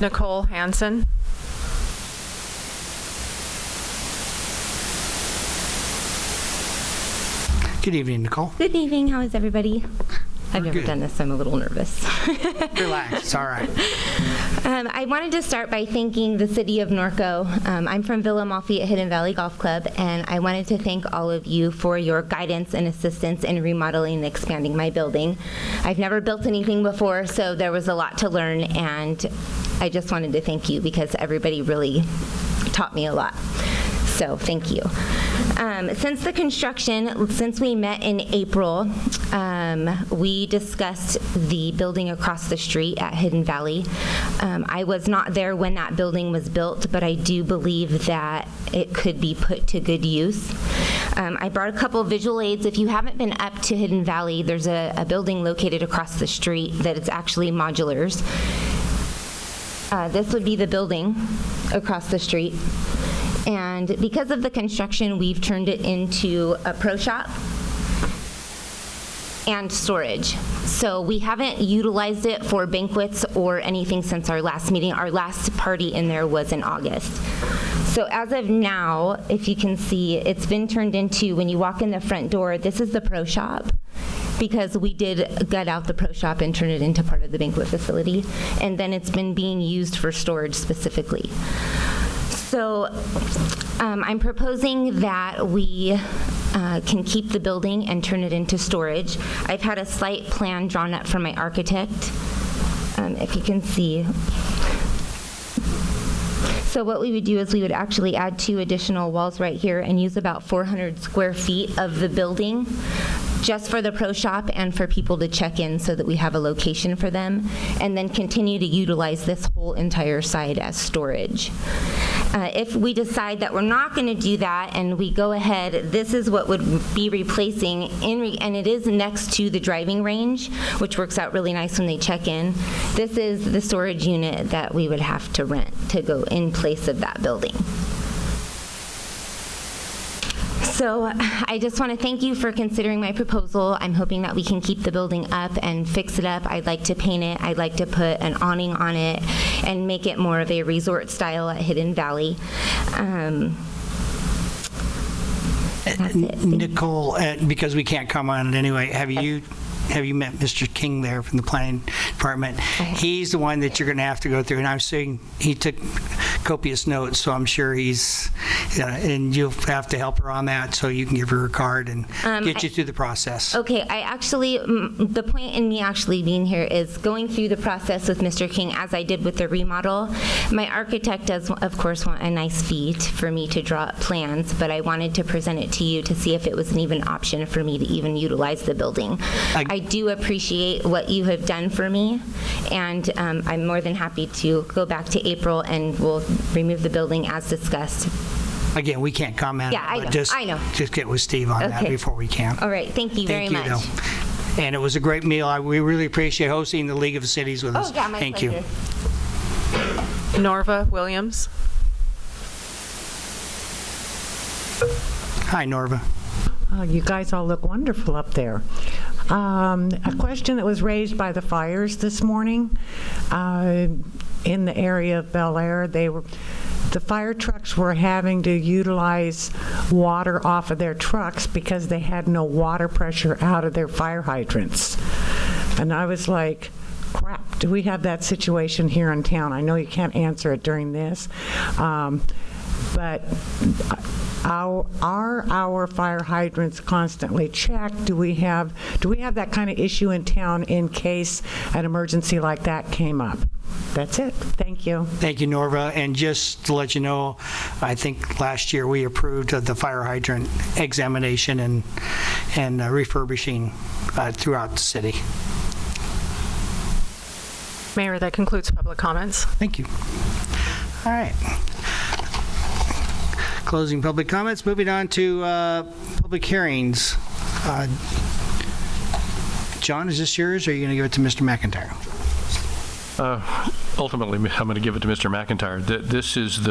Nicole Hansen. Good evening, Nicole. Good evening. How is everybody? I've never good. done this, so I'm a little nervous. Relax. It's all right. I wanted to start by thanking the city of Norco. I'm from Villa Amalfi at Hidden Valley Golf Club, and I wanted to thank all of you for your guidance and assistance in remodeling and expanding my building. I've never built anything before, so there was a lot to learn, and I just wanted to thank you because everybody really taught me a lot. So thank you. Since the construction, since we met in April, we discussed the building across the street at Hidden Valley. I was not there when that building was built, but I do believe that it could be put to good use. I brought a couple of visual aids. If you haven't been up to Hidden Valley, there's a building located across the street that is actually modulars. This would be the building across the street. And because of the construction, we've turned it into a pro shop and storage. So we haven't utilized it for banquets or anything since our last meeting. Our last party in there was in August. So as of now, if you can see, it's been turned into, when you walk in the front door, this is the pro shop, because we did gut out the pro shop and turn it into part of the banquet facility. And then it's been being used for storage specifically. So I'm proposing that we can keep the building and turn it into storage. I've had a site plan drawn up from my architect, if you can see. So what we would do is we would actually add 2 additional walls right here and use about 400 square feet of the building just for the pro shop and for people to check in so that we have a location for them, and then continue to utilize this whole entire site as storage. If we decide that we're not going to do that and we go ahead, this is what would be replacing, and it is next to the driving range, which works out really nice when they check in. This is the storage unit that we would have to rent to go in place of that building. So I just want to thank you for considering my proposal. I'm hoping that we can keep the building up and fix it up. I'd like to paint it. I'd like to put an awning on it and make it more of a resort style at Hidden Valley. Nicole, because we can't comment on it anyway, have you met Mr. King there from the planning department? He's the one that you're going to have to go through, and I'm saying he took copious notes, so I'm sure he's and you'll have to help her on that so you can give her a card and get you through the process. Okay, I actually, the point in me actually being here is going through the process with Mr. King as I did with the remodel. My architect does, of course, want a nice fee for me to draw up plans, but I wanted to present it to you to see if it was an even option for me to even utilize the building. I do appreciate what you have done for me, and I'm more than happy to go back to April and we'll remove the building as discussed. Again, we can't comment. Yeah, I know. I know. Just get with Steve on that before we can. All right, thank you very much. Though. And it was a great meal. We really appreciate hosting the League of Cities with us. Oh, yeah, my Thank pleasure. you. Norva Williams. Hi, Norva. You guys all look wonderful up there. A question that was raised by the fires this morning in the area of Bel Air, the fire trucks were having to utilize water off of their trucks because they had no water pressure out of their fire hydrants. And I was like, crap, do we have that situation here in town? I know you can't answer it during this, but are our fire hydrants constantly checked? Do we have that kind of issue in town in case an emergency like that came up? That's it. Thank you. Thank you, Norva. And just to let you know, I think last year we approved the fire hydrant examination and refurbishing throughout the city. Mayor, that concludes public comments. Thank you. All right. Closing public comments. Moving on to public hearings. John, is this yours, or are you going to give it to Mr. McIntyre? Ultimately, I'm going to give it to Mr. McIntyre. This is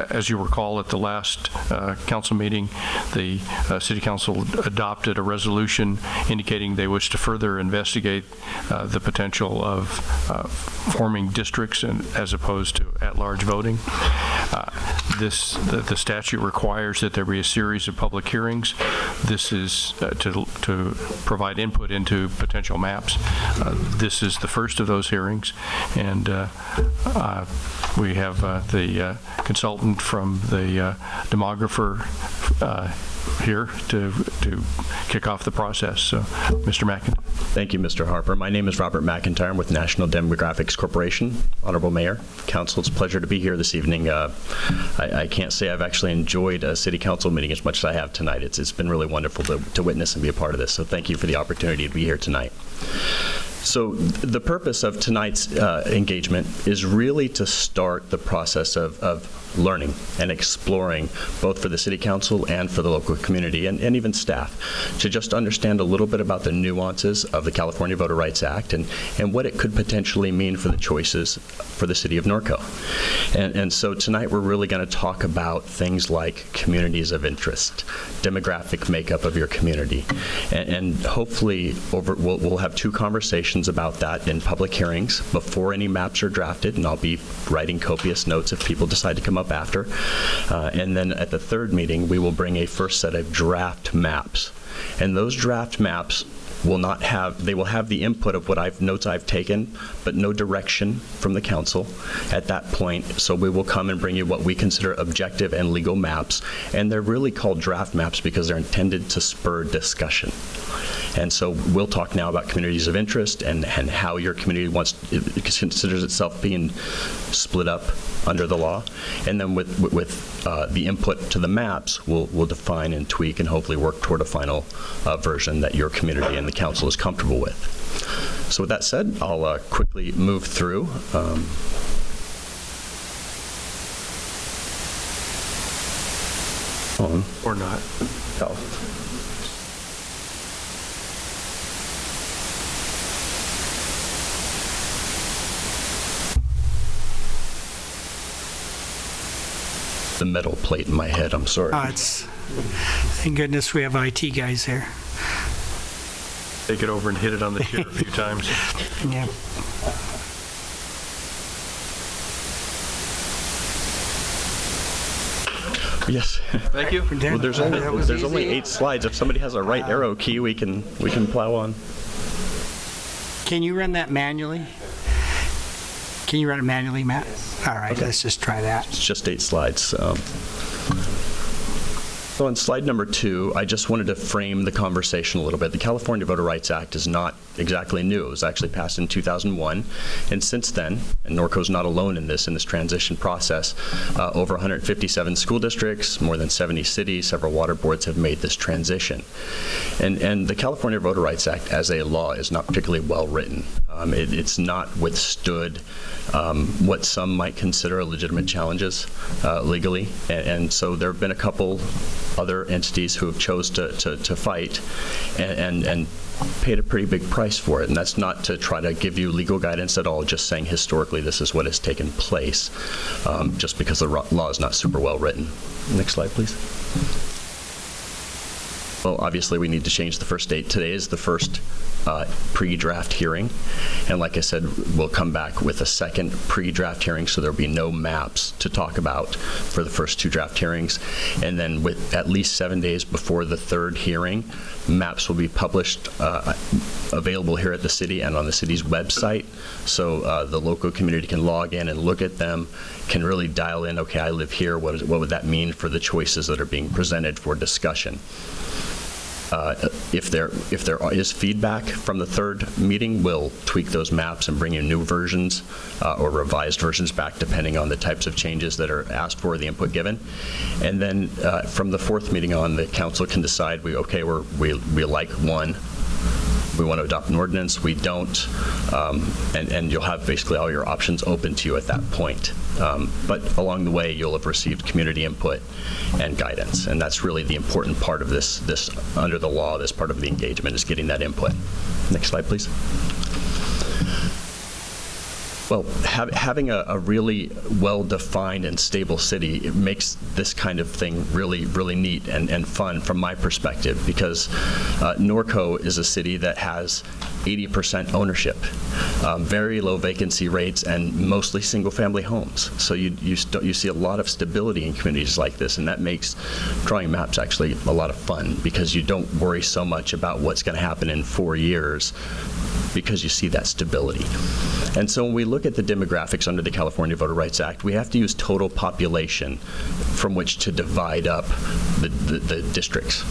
as you recall, at the last council meeting, the City Council adopted a resolution indicating they wish to further investigate the potential of forming districts as opposed to at-large voting. The statute requires that there be a series of public hearings. This is to provide input into potential maps. This is the first of those hearings, and we have the consultant from the demographer here to kick off the process. So, Mr. McIntyre. Thank you, Mr. Harper. My name is Robert McIntyre. I'm with National Demographics Corporation. Honorable Mayor, Council, it's a pleasure to be here this evening. I can't say I've actually enjoyed a City Council meeting as much as I have tonight. It's been really wonderful to witness and be a part of this. So thank you for the opportunity to be here tonight. So the purpose of tonight's engagement is really to start the process of learning and exploring, both for the City Council and for the local community and even staff, to just understand a little bit about the nuances of the California Voter Rights Act and what it could potentially mean for the choices for the city of Norco. And so tonight we're really going to talk about things like communities of interest, demographic makeup of your community, and hopefully we'll have two conversations about that in public hearings before any maps are drafted, and I'll be writing copious notes if people decide to come up after. And then at the third meeting, we will bring a first set of draft maps. And those draft maps will have the input of what notes I've taken, but no direction from the council at that point. So we will come and bring you what we consider objective and legal maps. And they're really called draft maps because they're intended to spur discussion. And so we'll talk now about communities of interest and how your community considers itself being split up under the law. And then with the input to the maps, we'll define and tweak and hopefully work toward a final version that your community and the council is comfortable with. So with that said, I'll quickly move through. Or not. Oh. The metal plate in my head, I'm sorry. Thank goodness we have IT guys there. Take it over and hit it on the chair a few times. Yeah. Yes. Thank you. Well, there's only 8 slides. If somebody has a right arrow key, we can plow on. Can you run that manually? Can you run it manually, Matt? All right, Okay. Let's just try that. It's just 8 slides. So on slide number 2, I just wanted to frame the conversation a little bit. The California Voter Rights Act is not exactly new. It was actually passed in 2001. And since then, and Norco's not alone in this transition process, over 157 school districts, more than 70 cities, several water boards have made this transition. And the California Voter Rights Act as a law is not particularly well written. It's not withstood what some might consider legitimate challenges legally. And so there have been a couple other entities who have chose to fight and paid a pretty big price for it. And that's not to try to give you legal guidance at all, just saying historically this is what has taken place, just because the law is not super well written. Next slide, please. Well, obviously we need to change the first date. Today is the first pre-draft hearing, and like I said, we'll come back with a second pre-draft hearing, so there'll be no maps to talk about for the first 2 draft hearings. And then with at least 7 days before the third hearing, maps will be published, available here at the city and on the city's website, so the local community can log in and look at them, can really dial in, okay, I live here, what would that mean for the choices that are being presented for discussion. If there is feedback from the third meeting, we'll tweak those maps and bring you new versions or revised versions back, depending on the types of changes that are asked for, the input given. And then from the fourth meeting on, the council can decide, we like one, we want to adopt an ordinance, we don't, and you'll have basically all your options open to you at that point. But along the way, you'll have received community input and guidance, and that's really the important part of this under the law, this part of the engagement is getting that input. Next slide, please. Well, having a really well-defined and stable city, it makes this kind of thing really, really neat and fun from my perspective, because Norco is a city that has 80% ownership, very low vacancy rates, and mostly single-family homes. So you see a lot of stability in communities like this, and that makes drawing maps actually a lot of fun, because you don't worry so much about what's going to happen in 4 years, because you see that stability. And so when we look at the demographics under the California Voter Rights Act, we have to use total population from which to divide up the districts.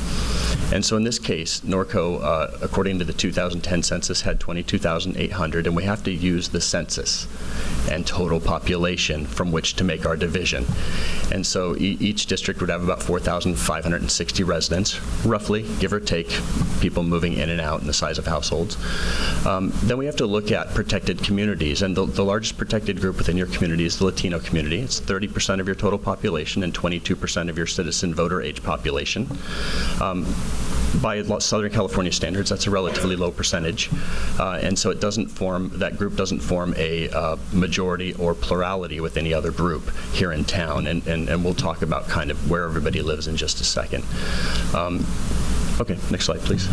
And so in this case, Norco, according to the 2010 census, had 22,800, and we have to use the census and total population from which to make our division. And so each district would have about 4,560 residents, roughly, give or take, people moving in and out and the size of households. Then we have to look at protected communities, and the largest protected group within your community is the Latino community. It's 30% of your total population and 22% of your citizen voter age population. By Southern California standards, that's a relatively low percentage, and so that group doesn't form a majority or plurality with any other group here in town, and we'll talk about kind of where everybody lives in just a second. Okay, next slide, please.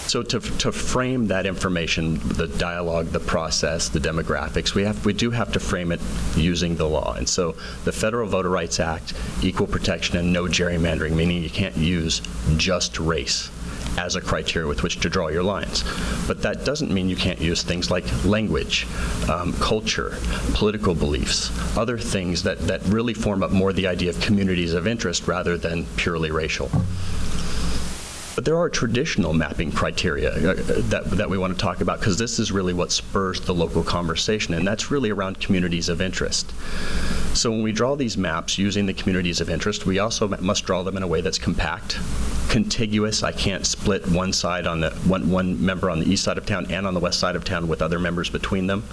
So to frame that information, the dialogue, the process, the demographics, we do have to frame it using the law. And so the Federal Voter Rights Act, equal protection and no gerrymandering, meaning you can't use just race as a criteria with which to draw your lines. But that doesn't mean you can't use things like language, culture, political beliefs, other things that really form up more the idea of communities of interest rather than purely racial. But there are traditional mapping criteria that we want to talk about, because this is really what spurs the local conversation, and that's really around communities of interest. So when we draw these maps using the communities of interest, we also must draw them in a way that's compact, contiguous. I can't split one side on the one member on the east side of town and on the west side of town with other members between them.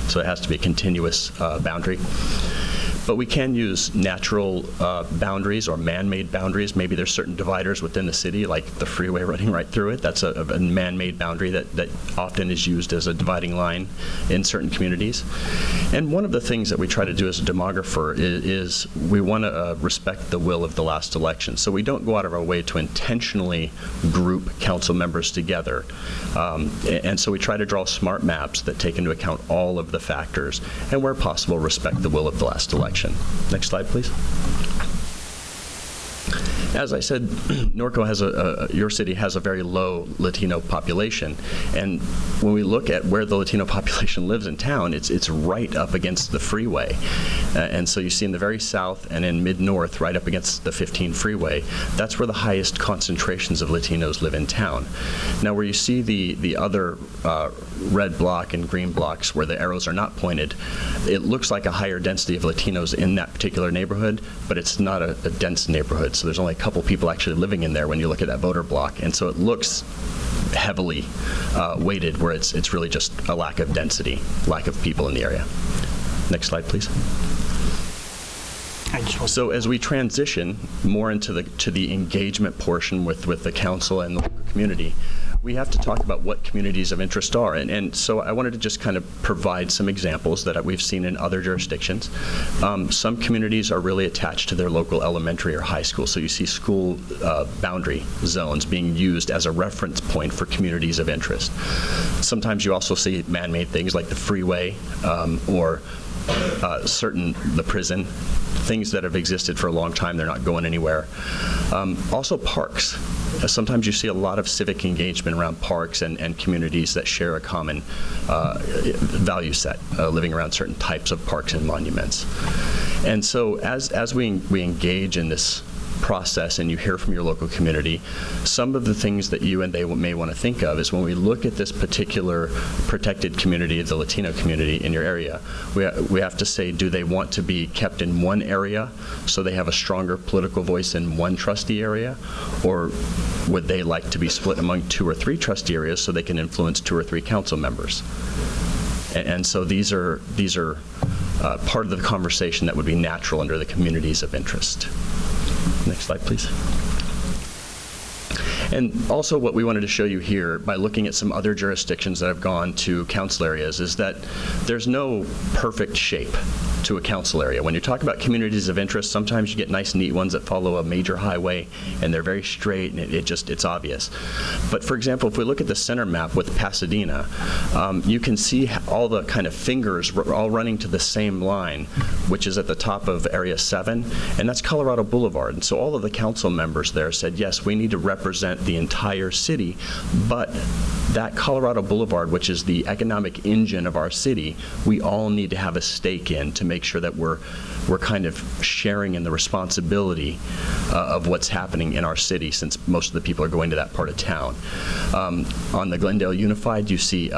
So it has to be a continuous boundary. But we can use natural boundaries or man-made boundaries. Maybe there's certain dividers within the city, like the freeway running right through it. That's a man-made boundary that often is used as a dividing line in certain communities. And one of the things that we try to do as a demographer is we want to respect the will of the last election. So we don't go out of our way to intentionally group council members together. And so we try to draw smart maps that take into account all of the factors and, where possible, respect the will of the last election. Next slide, please. As I said, Norco has your city has a very low Latino population, and when we look at where the Latino population lives in town, it's right up against the freeway. And so you see in the very south and in mid-north, right up against the 15 freeway, that's where the highest concentrations of Latinos live in town. Now, where you see the other red block and green blocks where the arrows are not pointed, it looks like a higher density of Latinos in that particular neighborhood, but it's not a dense neighborhood. So there's only a couple people actually living in there when you look at that voter block. And so it looks heavily weighted where it's really just a lack of density, lack of people in the area. Next slide, please. So as we transition more into the engagement portion with the council and the local community, we have to talk about what communities of interest are. And so I wanted to just kind of provide some examples that we've seen in other jurisdictions. Some communities are really attached to their local elementary or high school. So you see school boundary zones being used as a reference point for communities of interest. Sometimes you also see man-made things like the freeway or the prison, things that have existed for a long time, they're not going anywhere. Also parks. Sometimes you see a lot of civic engagement around parks and communities that share a common value set, living around certain types of parks and monuments. And so as we engage in this process and you hear from your local community, some of the things that you and they may want to think of is when we look at this particular protected community, the Latino community in your area, we have to say, do they want to be kept in one area so they have a stronger political voice in one trustee area, or would they like to be split among 2 or 3 trustee areas so they can influence 2 or 3 council members? And so these are part of the conversation that would be natural under the communities of interest. Next slide, please. And also what we wanted to show you here by looking at some other jurisdictions that have gone to council areas is that there's no perfect shape to a council area. When you talk about communities of interest, sometimes you get nice, neat ones that follow a major highway and they're very straight and it's obvious. But for example, if we look at the center map with Pasadena, you can see all the kind of fingers all running to the same line, which is at the top of Area 7, and that's Colorado Boulevard. And so all of the council members there said, yes, we need to represent the entire city, but that Colorado Boulevard, which is the economic engine of our city, we all need to have a stake in to make sure that we're kind of sharing in the responsibility of what's happening in our city, since most of the people are going to that part of town. On the Glendale Unified, you see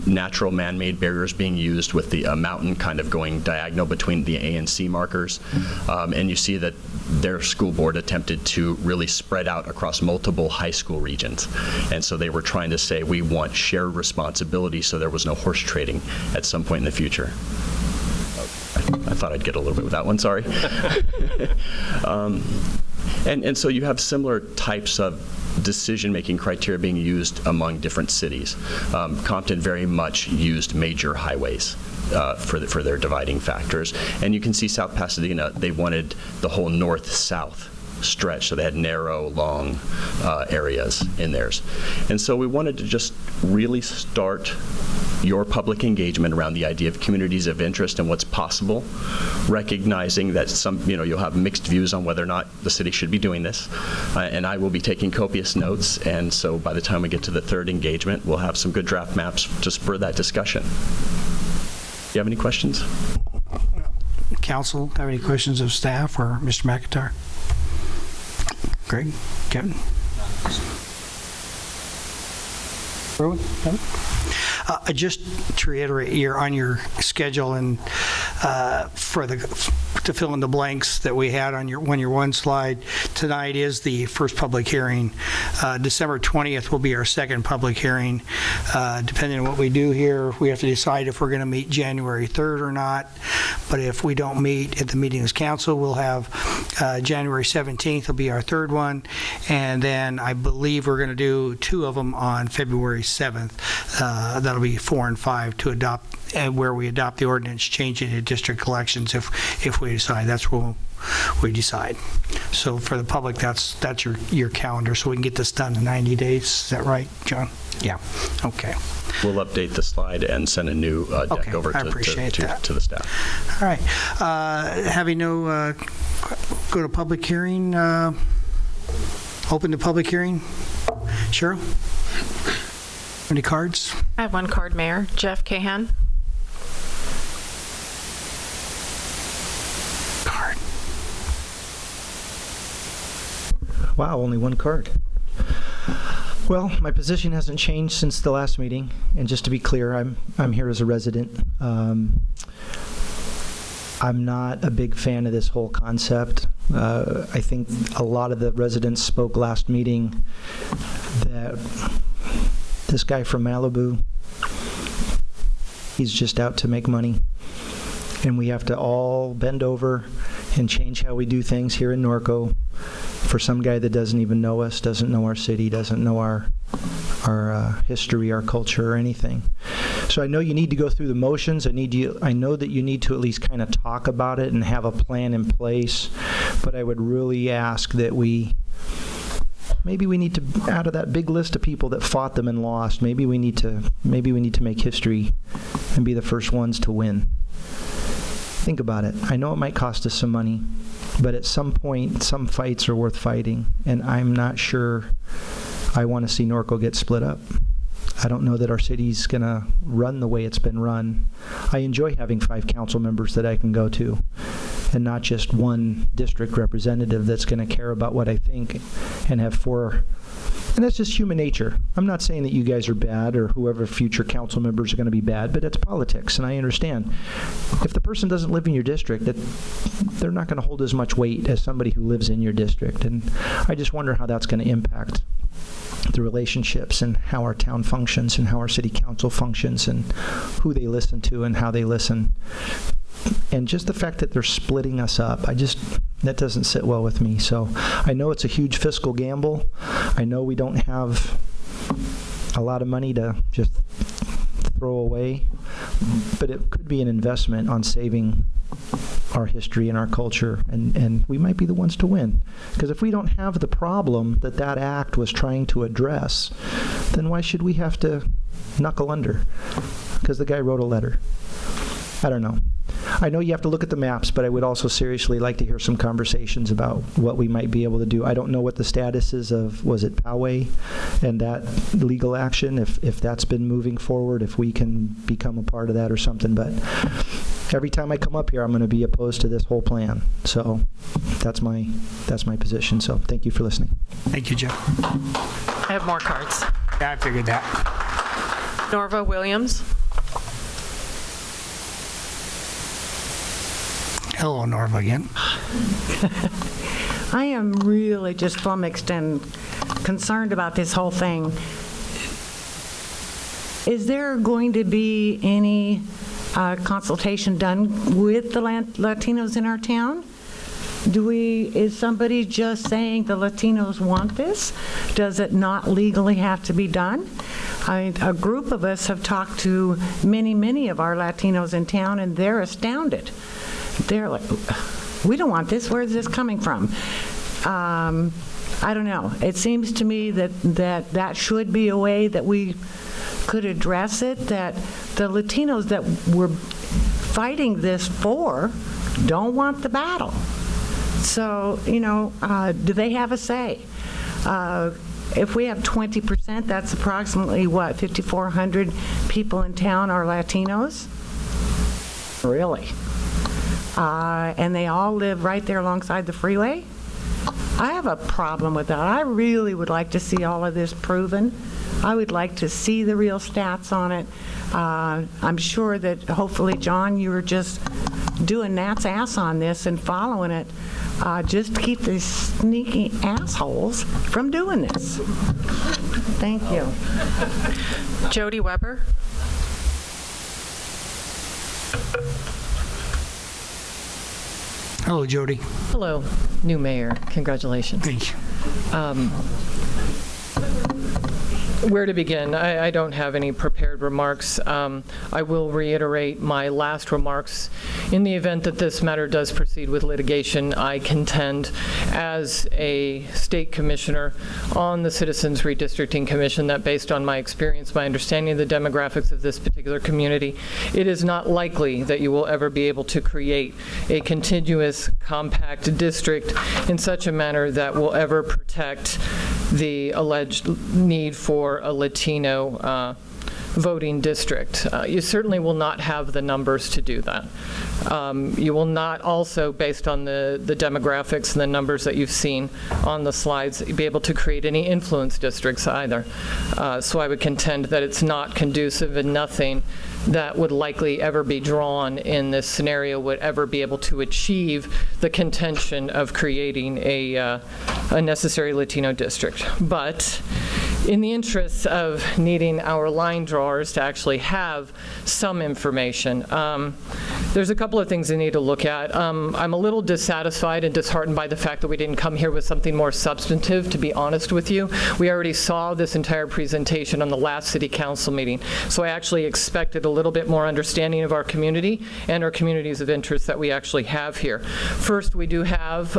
natural man-made barriers being used with the mountain kind of going diagonal between the A and C markers. And you see that their school board attempted to really spread out across multiple high school regions. And so they were trying to say, we want shared responsibility so there was no horse trading at some point in the future. I thought I'd get a little bit with that one, sorry. And so you have similar types of decision-making criteria being used among different cities. Compton very much used major highways for their dividing factors. And you can see South Pasadena, they wanted the whole north-south stretch, so they had narrow, long areas in theirs. And so we wanted to just really start your public engagement around the idea of communities of interest and what's possible, recognizing that you'll have mixed views on whether or not the city should be doing this, and I will be taking copious notes, and so by the time we get to the third engagement, we'll have some good draft maps to spur that discussion. Do you have any questions? Council, have any questions of staff or Mr. McIntyre? Greg? Kevin? Rowan? Kevin? Just to reiterate, you're on your schedule and to fill in the blanks that we had on your one slide. Tonight is the first public hearing. December 20th will be our second public hearing. Depending on what we do here, we have to decide if we're going to meet January 3rd or not. But if we don't meet at the meeting as council, we'll have January 17th will be our third one. And then I believe we're going to do 2 of them on February 7th. That'll be 4 and 5 to adopt, where we adopt the ordinance changing to district elections if we decide. That's where we decide. So for the public, that's your calendar, so we can get this done in 90 days. Is that right, John? Yeah. Okay. We'll update the slide and send a new deck over to the staff. All right. Having no go to public hearing. Open the public hearing. Cheryl? Any cards? I have one card, Mayor. Jeff Cahan. Card. Wow, only one card. Well, my position hasn't changed since the last meeting, and just to be clear, I'm here as a resident. I'm not a big fan of this whole concept. I think a lot of the residents spoke last meeting that this guy from Malibu, he's just out to make money. And we have to all bend over and change how we do things here in Norco for some guy that doesn't even know us, doesn't know our city, doesn't know our history, our culture, or anything. So I know you need to go through the motions. I know that you need to at least kind of talk about it and have a plan in place. But I would really ask that maybe we need to, out of that big list of people that fought them and lost, maybe we need to make history and be the first ones to win. Think about it. I know it might cost us some money, but at some point, some fights are worth fighting, and I'm not sure I want to see Norco get split up. I don't know that our city's going to run the way it's been run. I enjoy having 5 council members that I can go to, and not just one district representative that's going to care about what I think and have 4. And that's just human nature. I'm not saying that you guys are bad or whoever future council members are going to be bad, but it's politics, and I understand. If the person doesn't live in your district, they're not going to hold as much weight as somebody who lives in your district. And I just wonder how that's going to impact the relationships and how our town functions and how our city council functions and who they listen to and how they listen. And just the fact that they're splitting us up, that doesn't sit well with me. So I know it's a huge fiscal gamble. I know we don't have a lot of money to just throw away, but it could be an investment on saving our history and our culture, and we might be the ones to win. Because if we don't have the problem that act was trying to address, then why should we have to knuckle under? Because the guy wrote a letter. I don't know. I know you have to look at the maps, but I would also seriously like to hear some conversations about what we might be able to do. I don't know what the status is of, was it Poway and that legal action, if that's been moving forward, if we can become a part of that or something. But every time I come up here, I'm going to be opposed to this whole plan. So that's my position. So thank you for listening. Thank you, Joe. I have more cards. Yeah, I figured that. Norva Williams. Hello, Norva again. I am really just flummoxed and concerned about this whole thing. Is there going to be any consultation done with the Latinos in our town? Is somebody just saying the Latinos want this? Does it not legally have to be done? A group of us have talked to many of our Latinos in town, and they're astounded. They're like, we don't want this. Where is this coming from? I don't know. It seems to me that should be a way that we could address it, that the Latinos that we're fighting this for don't want the battle. So, do they have a say? If we have 20%, that's approximately, 5,400 people in town are Latinos? Really? And they all live right there alongside the freeway? I have a problem with that. I really would like to see all of this proven. I would like to see the real stats on it. I'm sure that hopefully, John, you were just doing Nat's ass on this and following it just to keep these sneaky assholes from doing this. Thank you. Jody Weber. Hello, Jody. Hello, new mayor. Congratulations. Thank you. Where to begin? I don't have any prepared remarks. I will reiterate my last remarks. In the event that this matter does proceed with litigation, I contend as a state commissioner on the Citizens Redistricting Commission that based on my experience, my understanding of the demographics of this particular community, it is not likely that you will ever be able to create a continuous compact district in such a manner that will ever protect the alleged need for a Latino voting district. You certainly will not have the numbers to do that. You will not also, based on the demographics and the numbers that you've seen on the slides, be able to create any influence districts either. So I would contend that it's not conducive, and nothing that would likely ever be drawn in this scenario would ever be able to achieve the contention of creating a necessary Latino district. But in the interest of needing our line drawers to actually have some information, there's a couple of things they need to look at. I'm a little dissatisfied and disheartened by the fact that we didn't come here with something more substantive, to be honest with you. We already saw this entire presentation on the last city council meeting, so I actually expected a little bit more understanding of our community and our communities of interest that we actually have here. First, we do have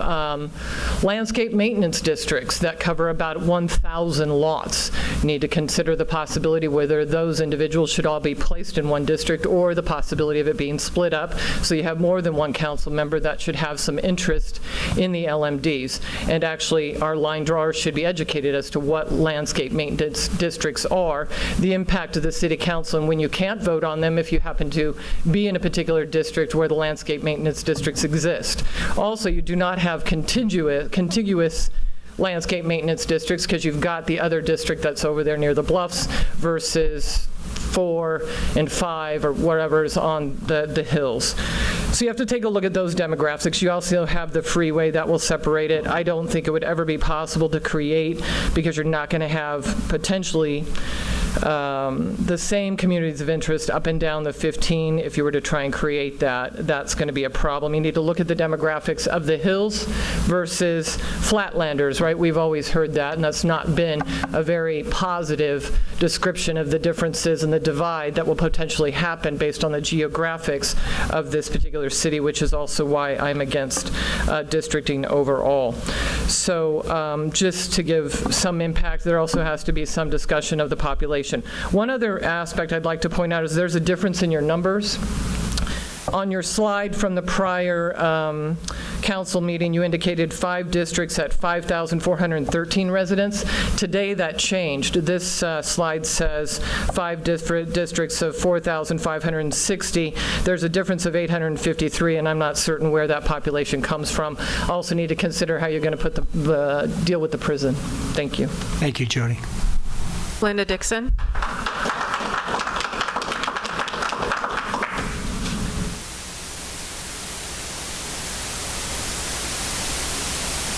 landscape maintenance districts that cover about 1,000 lots. You need to consider the possibility whether those individuals should all be placed in one district or the possibility of it being split up, so you have more than one council member that should have some interest in the LMDs. And actually, our line drawers should be educated as to what landscape maintenance districts are, the impact of the city council, and when you can't vote on them if you happen to be in a particular district where the landscape maintenance districts exist. Also, you do not have contiguous landscape maintenance districts because you've got the other district that's over there near the bluffs versus 4 and 5 or whatever's on the hills. So you have to take a look at those demographics. You also have the freeway that will separate it. I don't think it would ever be possible to create, because you're not going to have potentially the same communities of interest up and down the 15. If you were to try and create that, that's going to be a problem. You need to look at the demographics of the hills versus flatlanders, right? We've always heard that, and that's not been a very positive description of the differences and the divide that will potentially happen based on the geographics of this particular city, which is also why I'm against districting overall. So just to give some impact, there also has to be some discussion of the population. One other aspect I'd like to point out is there's a difference in your numbers. On your slide from the prior council meeting, you indicated 5 districts at 5,413 residents. Today, that changed. This slide says 5 different districts of 4,560. There's a difference of 853, and I'm not certain where that population comes from. Also need to consider how you're going to put the deal with the prison. Thank you. Thank you, Jody. Linda Dixon.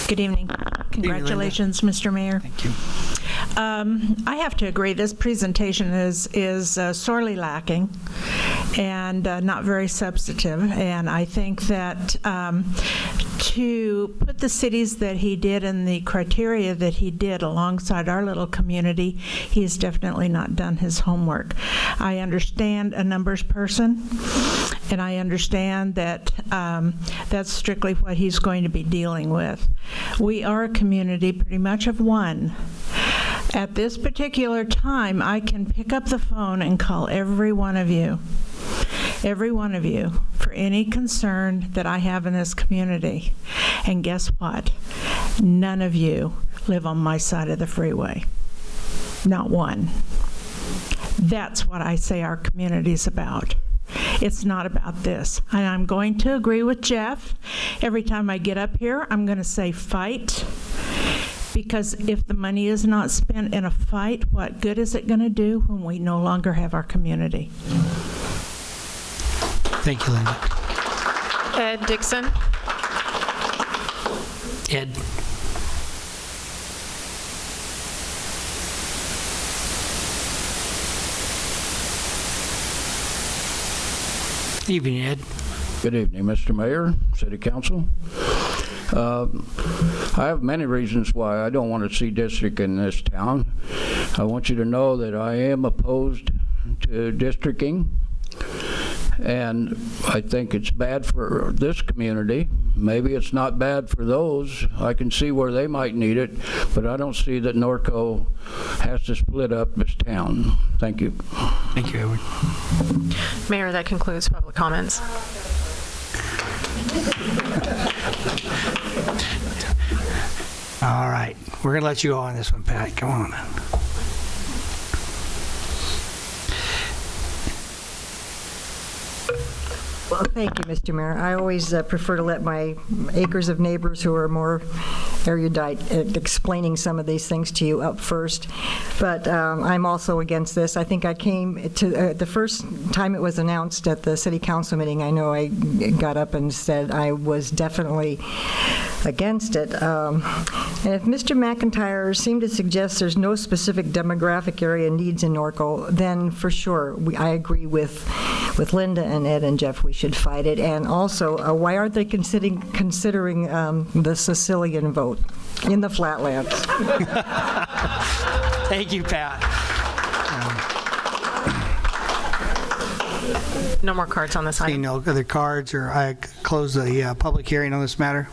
Good evening. Congratulations, Mr. Mayor. Thank you. I have to agree, this presentation is sorely lacking and not very substantive. And I think that to put the cities that he did and the criteria that he did alongside our little community, he's definitely not done his homework. I understand a numbers person, and I understand that that's strictly what he's going to be dealing with. We are a community pretty much of one. At this particular time, I can pick up the phone and call every one of you, for any concern that I have in this community. And guess what? None of you live on my side of the freeway. Not one. That's what I say our community's about. It's not about this. And I'm going to agree with Jeff. Every time I get up here, I'm going to say fight. Because if the money is not spent in a fight, what good is it going to do when we no longer have our community? Thank you, Linda. Ed Dixon. Ed. Evening, Ed. Good evening, Mr. Mayor, City Council. I have many reasons why I don't want to see districting in this town. I want you to know that I am opposed to districting, and I think it's bad for this community. Maybe it's not bad for those. I can see where they might need it, but I don't see that Norco has to split up this town. Thank you. Thank you, Edward. Mayor, that concludes public comments. All right, we're going to let you go on this one, Pat. Come on. Well, thank you, Mr. Mayor. I always prefer to let my acres of neighbors who are more erudite at explaining some of these things to you up first. But I'm also against this. I think I came to the first time it was announced at the city council meeting, I know I got up and said I was definitely against it. And if Mr. McIntyre seemed to suggest there's no specific demographic area needs in Norco, then for sure, I agree with Linda and Ed and Jeff, we should fight it. And also, why aren't they considering the Sicilian vote in the flatlands? Thank you, Pat. No more cards on this item. Seeing no other cards, or I close the public hearing on this matter.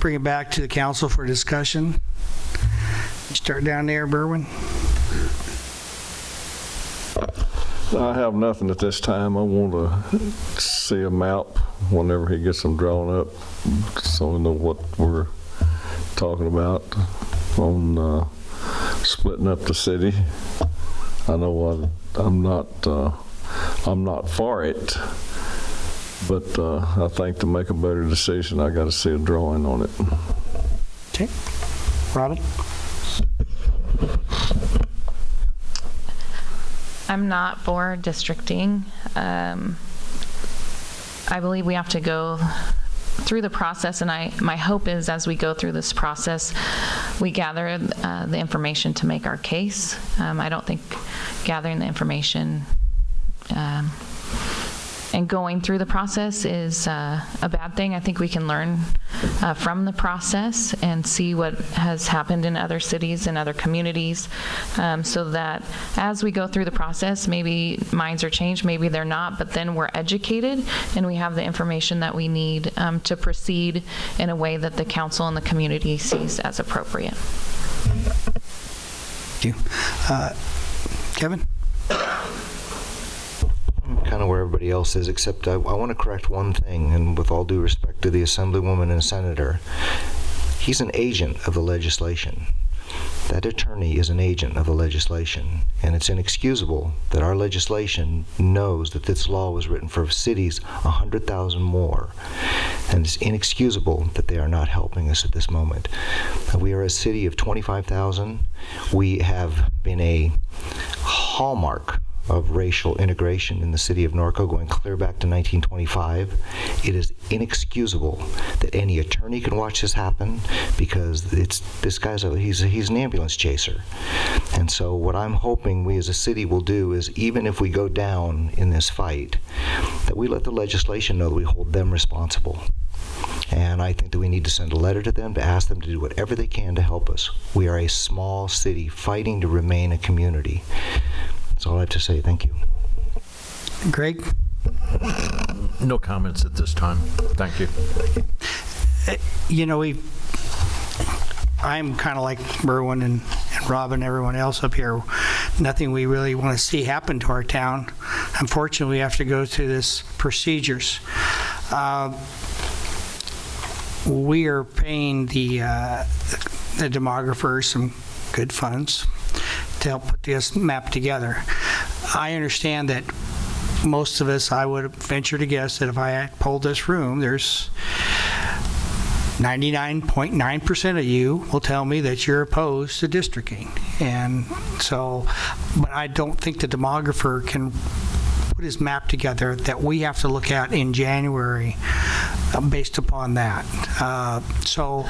Bring it back to the council for discussion. Start down there, Berwin. I have nothing at this time. I want to see a map whenever he gets them drawn up so we know what we're talking about on splitting up the city. I know I'm not for it, but I think to make a better decision, I got to see a drawing on it. Okay. Robin? I'm not for districting. I believe we have to go through the process, and my hope is as we go through this process, we gather the information to make our case. I don't think gathering the information and going through the process is a bad thing. I think we can learn from the process and see what has happened in other cities and other communities, so that as we go through the process, maybe minds are changed, maybe they're not, but then we're educated and we have the information that we need to proceed in a way that the council and the community sees as appropriate. Thank you. Kevin? Kind of where everybody else is, except I want to correct one thing, and with all due respect to the Assemblywoman and Senator, he's an agent of the legislation. That attorney is an agent of the legislation, and it's inexcusable that our legislation knows that this law was written for cities 100,000 more, and it's inexcusable that they are not helping us at this moment. We are a city of 25,000. We have been a hallmark of racial integration in the city of Norco going clear back to 1925. It is inexcusable that any attorney can watch this happen, because this guy's he's an ambulance chaser. And so what I'm hoping we as a city will do is, even if we go down in this fight, that we let the legislation know that we hold them responsible. And I think that we need to send a letter to them to ask them to do whatever they can to help us. We are a small city fighting to remain a community. That's all I have to say. Thank you. Greg? No comments at this time. Thank you. You know, I'm kind of like Berwin and Rob and everyone else up here. Nothing we really want to see happen to our town. Unfortunately, we have to go through this procedures. We are paying the demographers some good funds to help put this map together. I understand that most of us, I would venture to guess that if I had polled this room, there's 99.9% of you will tell me that you're opposed to districting. And so, but I don't think the demographer can put his map together that we have to look at in January based upon that. So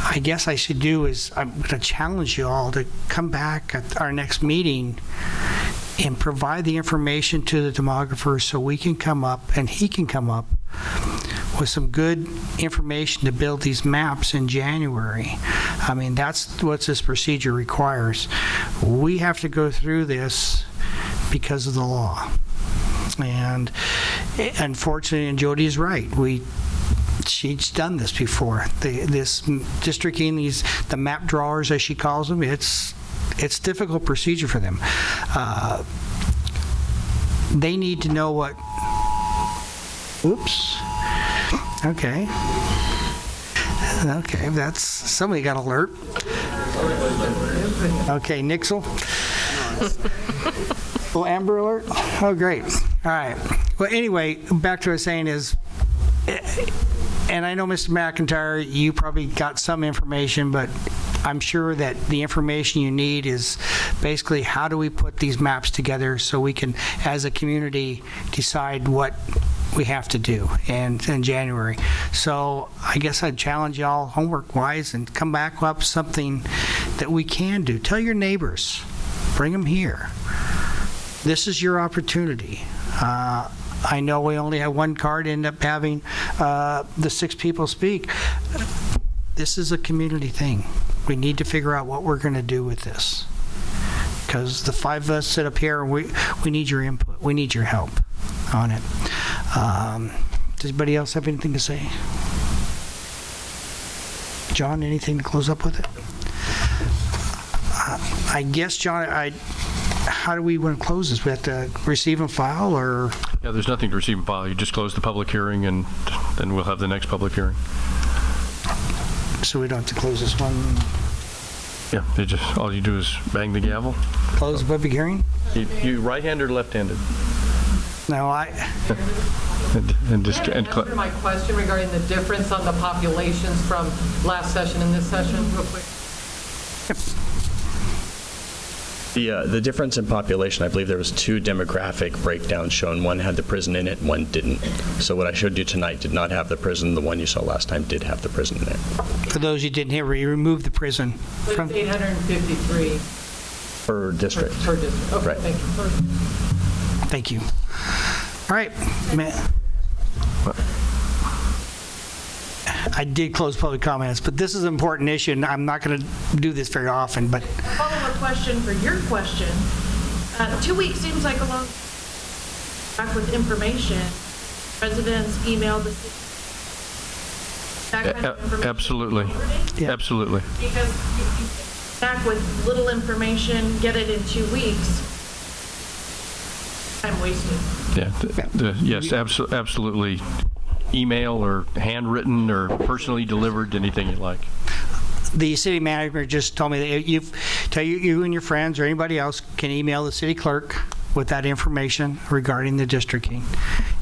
I guess I should do is, I'm going to challenge you all to come back at our next meeting and provide the information to the demographer so we can come up and he can come up with some good information to build these maps in January. I mean, that's what this procedure requires. We have to go through this because of the law. And unfortunately, and Jody is right, she's done this before. This districting, the map drawers, as she calls them, it's difficult procedure for them. They need to know what. Oops. Okay. Okay, that's somebody got alert. Okay, Nixel. Oh, Amber Alert. Oh, great. All right. Well, anyway, back to what I was saying is, and I know, Mr. McIntyre, you probably got some information, but I'm sure that the information you need is basically how do we put these maps together so we can, as a community, decide what we have to do in January. So I guess I'd challenge y'all homework-wise and come back up with something that we can do. Tell your neighbors. Bring them here. This is your opportunity. I know we only have one card, end up having the 6 people speak. This is a community thing. We need to figure out what we're going to do with this. Because the 5 of us sit up here, and we need your input. We need your help on it. Does anybody else have anything to say? John, anything to close up with it? I guess, John, how do we want to close this? We have to receive and file, or? Yeah, there's nothing to receive and file. You just close the public hearing, and then we'll have the next public hearing. So we don't have to close this one? Yeah, all you do is bang the gavel. Close the public hearing? You right-handed or left-handed? No, Answer my question regarding the difference on the populations from last session and this session, real quick. The difference in population, I believe there was 2 demographic breakdowns shown. One had the prison in it, and one didn't. So what I showed you tonight did not have the prison. The one you saw last time did have the prison in it. For those you didn't hear, we removed the prison. So it's 853. Per district. Per district. Okay, right. Thank you. Thank you. All right, I did close public comments, but this is an important issue, and I'm not going to do this very often, but. Follow-up question for your question. 2 weeks seems like a long back with information. Residents emailed the city. That kind of information. Absolutely. Yeah. Absolutely. Because you back with little information, get it in 2 weeks. Time wasted. Yeah. Yes, absolutely. Email or handwritten or personally delivered, anything you like. The city manager just told me that you and your friends or anybody else can email the city clerk with that information regarding the districting.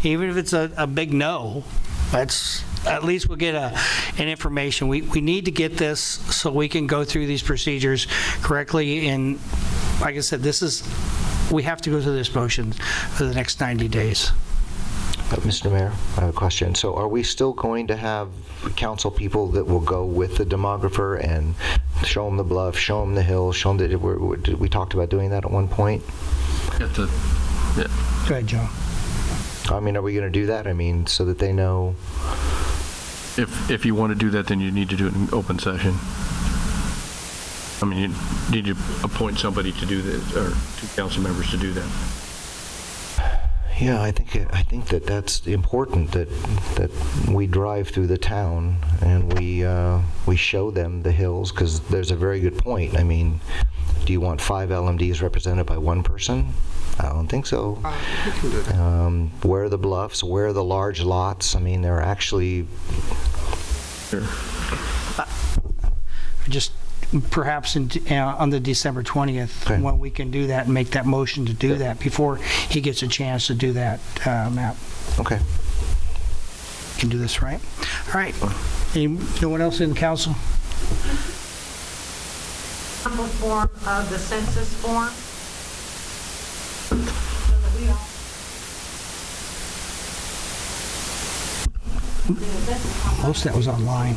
Even if it's a big no, that's at least we'll get an information. We need to get this so we can go through these procedures correctly. And like I said, we have to go through this motion for the next 90 days. Mr. Mayor, I have a question. So are we still going to have council people that will go with the demographer and show them the bluff, show them the hill, show them that we talked about doing that at one point? Yeah. Go ahead, Joe. I mean, are we going to do that? I mean, so that they know? If you want to do that, then you need to do it in open session. I mean, you need to appoint somebody to do this, or 2 council members to do that. Yeah, I think that's important that we drive through the town and we show them the hills, because there's a very good point. I mean, do you want 5 LMDs represented by 1 person? I don't think so. Where are the bluffs? Where are the large lots? I mean, they're actually. Sure. Just perhaps on the December 20th, when we can do that and make that motion to do that before he gets a chance to do that map. Okay. Can do this, right? All right. No one else in the council? Form of the census form. Most of that was online.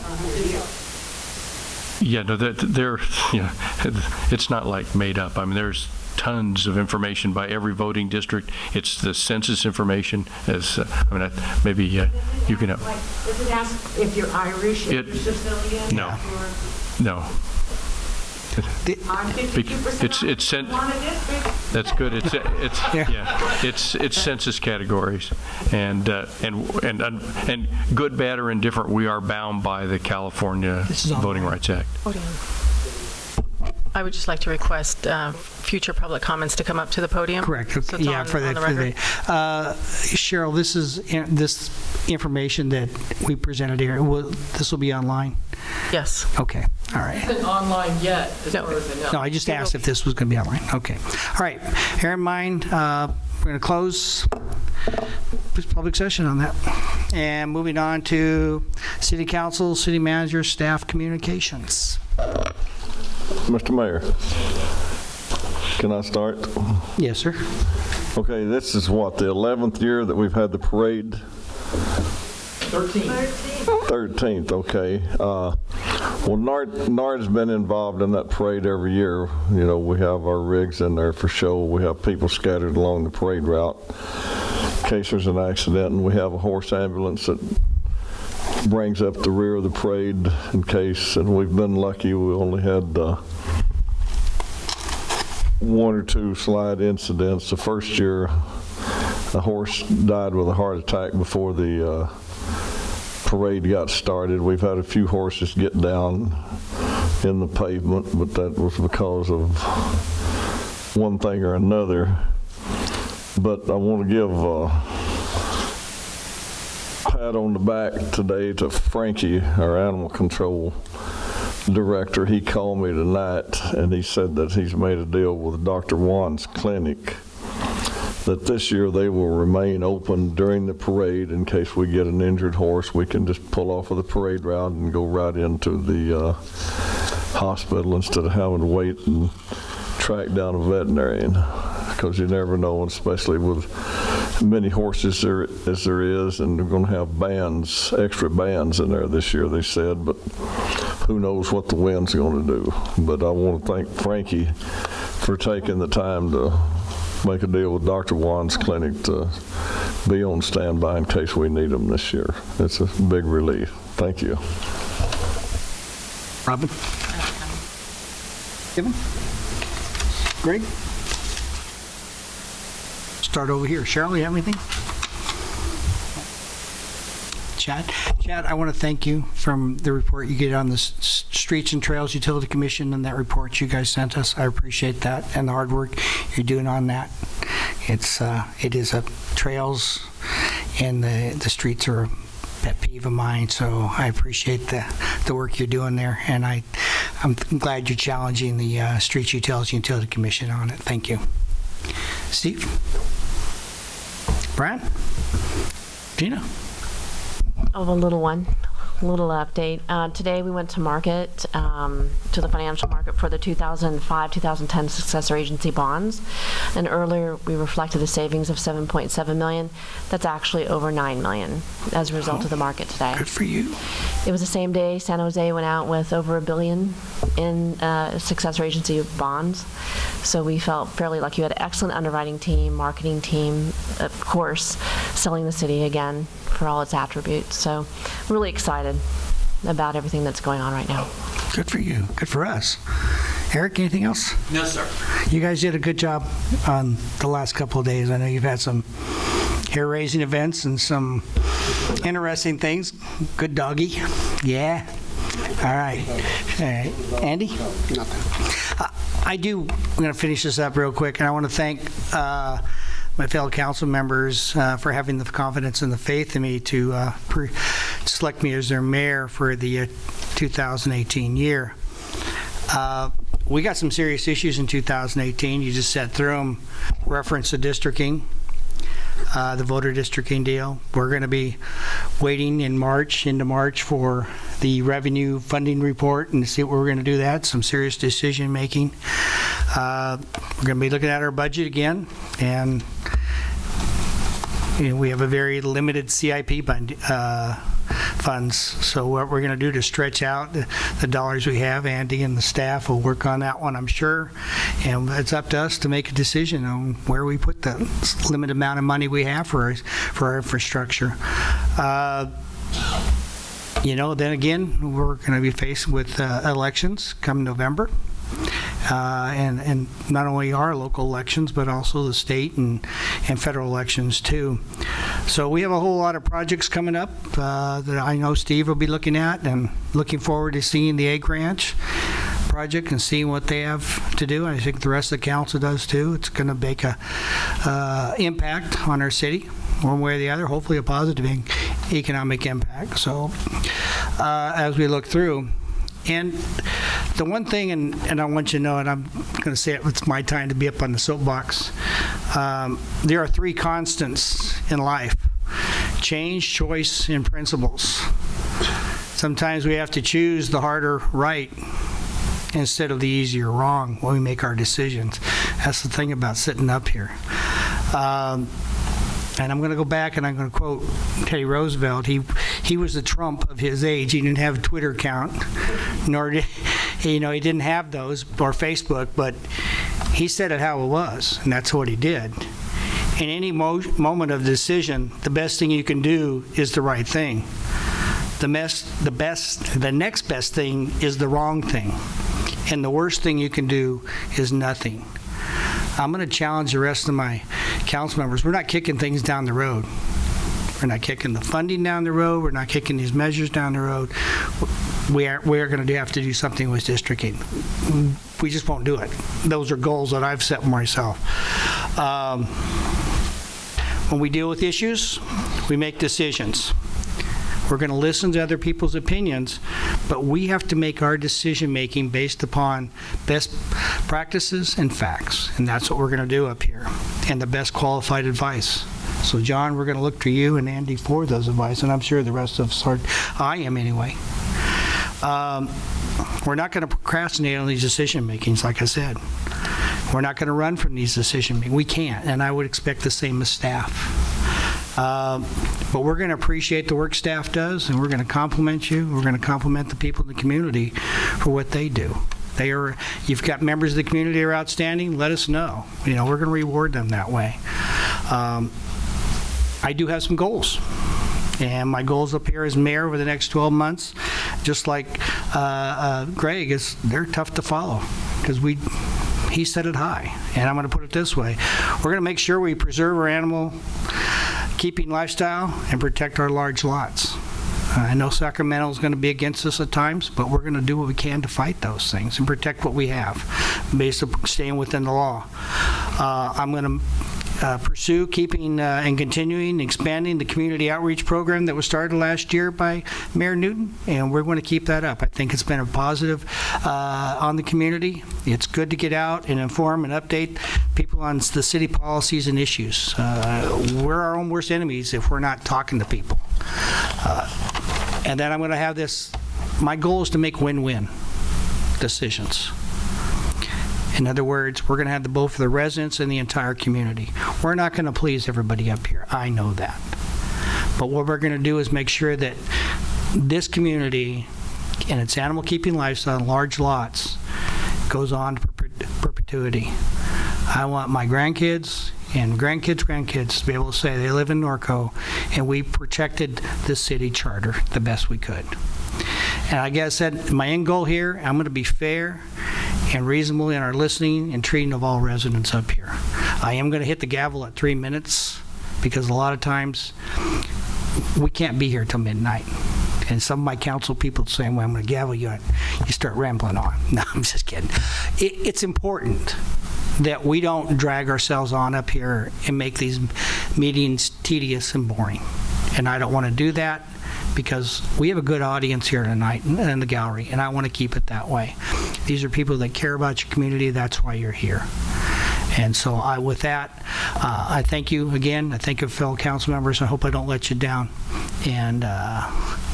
Yeah, no, it's not like made up. I mean, there's tons of information by every voting district. It's the census information. As maybe you can help. Does it ask if you're Irish, if you're Sicilian? No. No. It's sent. That's good. It's census categories, and good, bad, or indifferent. We are bound by the California Voting Rights Act. I would just like to request future public comments to come up to the podium. Correct. So it's yeah, on for the record. Cheryl, this information that we presented here. This will be online. Yes. Okay. All right. It isn't online yet, as far as I know. No, I just asked if this was going to be online. Okay. All right. Bear in mind, we're going to close this public session on that. And moving on to City Council, City Manager, Staff Communications. Mr. Mayor, can I start? Yes, sir. Okay, this is what, the 11th year that we've had the parade? 13th, okay. Well, NARD's been involved in that parade every year. You know, we have our rigs in there for show. We have people scattered along the parade route in case there's an accident, and we have a horse ambulance that brings up the rear of the parade in case, and we've been lucky. We only had one or two slide incidents. The first year, a horse died with a heart attack before the parade got started. We've had a few horses get down in the pavement, but that was because of one thing or another. But I want to give pat on the back today to Frankie, our animal control director. He called me tonight and he said that he's made a deal with Dr. Wan's clinic that this year they will remain open during the parade. In case we get an injured horse, we can just pull off of the parade route and go right into the hospital instead of having to wait and track down a veterinarian, because you never know, especially with many horses as there is, and they're going to have bands, extra bands in there this year, they said, but who knows what the wind's going to do. But I want to thank Frankie for taking the time to make a deal with Dr. Wan's clinic to be on standby in case we need them this year. It's a big relief. Thank you. Robin? Kevin? Greg? Start over here. Cheryl, you have anything? Chad, I want to thank you from the report you get on the Streets and Trails Utility Commission and that report you guys sent us. I appreciate that and the hard work you're doing on that. It is a trails and the streets are a pet peeve of mine, so I appreciate the work you're doing there, and I'm glad you're challenging the Streets Utility Commission on it. Thank you. Steve? Brad? Gina? A little update. Today we went to market, to the financial market for the 2005-2010 successor agency bonds, and earlier we reflected a savings of $7.7 million. That's actually over $9 million as a result of the market today. Good for you. It was the same day San Jose went out with over $1 billion in successor agency bonds, so we felt fairly lucky. We had an excellent underwriting team, marketing team, of course, selling the city again for all its attributes. So really excited about everything that's going on right now. Good for you. Good for us. Eric, anything else? No, sir. You guys did a good job on the last couple of days. I know you've had some hair-raising events and some interesting things. Good doggy. Yeah. All right. Andy? Nothing. I'm going to finish this up real quick, and I want to thank my fellow council members for having the confidence and the faith in me to select me as their mayor for the 2018 year. We got some serious issues in 2018. You just sat through them. Reference the districting, the voter districting deal. We're going to be waiting into March for the revenue funding report and to see what we're going to do that. Some serious decision making. We're going to be looking at our budget again, and we have a very limited CIP funds. So what we're going to do to stretch out the dollars we have, Andy and the staff will work on that one, I'm sure. And it's up to us to make a decision on where we put the limited amount of money we have for our infrastructure. Then again, we're going to be faced with elections come November. And not only our local elections, but also the state and federal elections too. So we have a whole lot of projects coming up that I know Steve will be looking at, and looking forward to seeing the Egg Ranch project and seeing what they have to do. I think the rest of the council does too. It's going to make a impact on our city, one way or the other, hopefully a positive economic impact. So as we look through, and the one thing, and I want you to know, and I'm going to say it's my time to be up on the soapbox, there are 3 constants in life: change, choice, and principles. Sometimes we have to choose the harder right instead of the easier wrong when we make our decisions. That's the thing about sitting up here. And I'm going to go back and I'm going to quote Teddy Roosevelt. He was the Trump of his age. He didn't have a Twitter account, nor did he didn't have those, or Facebook, but he said it how it was, and that's what he did. In any moment of decision, the best thing you can do is the right thing. The next best thing is the wrong thing, and the worst thing you can do is nothing. I'm going to challenge the rest of my council members. We're not kicking things down the road. We're not kicking the funding down the road. We're not kicking these measures down the road. We are going to have to do something with districting. We just won't do it. Those are goals that I've set myself. When we deal with issues, we make decisions. We're going to listen to other people's opinions, but we have to make our decision-making based upon best practices and facts, and that's what we're going to do up here, and the best qualified advice. So, John, we're going to look to you and Andy for those advice, and I'm sure the rest of us are. I am anyway. We're not going to procrastinate on these decision-makings, like I said. We're not going to run from these decision-making. We can't, and I would expect the same as staff. But we're going to appreciate the work staff does, and we're going to compliment you. We're going to compliment the people in the community for what they do. You've got members of the community who are outstanding. Let us know. We're going to reward them that way. I do have some goals, and my goals up here as mayor over the next 12 months, just like Greg, they're tough to follow because he set it high. And I'm going to put it this way: we're going to make sure we preserve our animal keeping lifestyle and protect our large lots. I know Sacramento is going to be against us at times, but we're going to do what we can to fight those things and protect what we have, based on staying within the law. I'm going to pursue keeping and continuing expanding the community outreach program that was started last year by Mayor Newton, and we're going to keep that up. I think it's been a positive on the community. It's good to get out and inform and update people on the city policies and issues. We're our own worst enemies if we're not talking to people. And then I'm going to have this, my goal is to make win-win decisions. In other words, we're going to have the both for the residents and the entire community. We're not going to please everybody up here. I know that. But what we're going to do is make sure that this community and its animal keeping lifestyle on large lots goes on to perpetuity. I want my grandkids and grandkids to be able to say they live in Norco and we protected this city charter the best we could. And like I said, my end goal here, I'm going to be fair and reasonable in our listening and treating of all residents up here. I am going to hit the gavel at 3 minutes because a lot of times we can't be here till midnight. And some of my council people say, well, I'm going to gavel you, and you start rambling on. No, I'm just kidding. It's important that we don't drag ourselves on up here and make these meetings tedious and boring. And I don't want to do that because we have a good audience here tonight in the gallery, and I want to keep it that way. These are people that care about your community. That's why you're here. And so with that, I thank you again. I thank you, fellow council members. I hope I don't let you down. And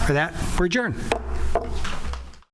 for that, we're adjourned.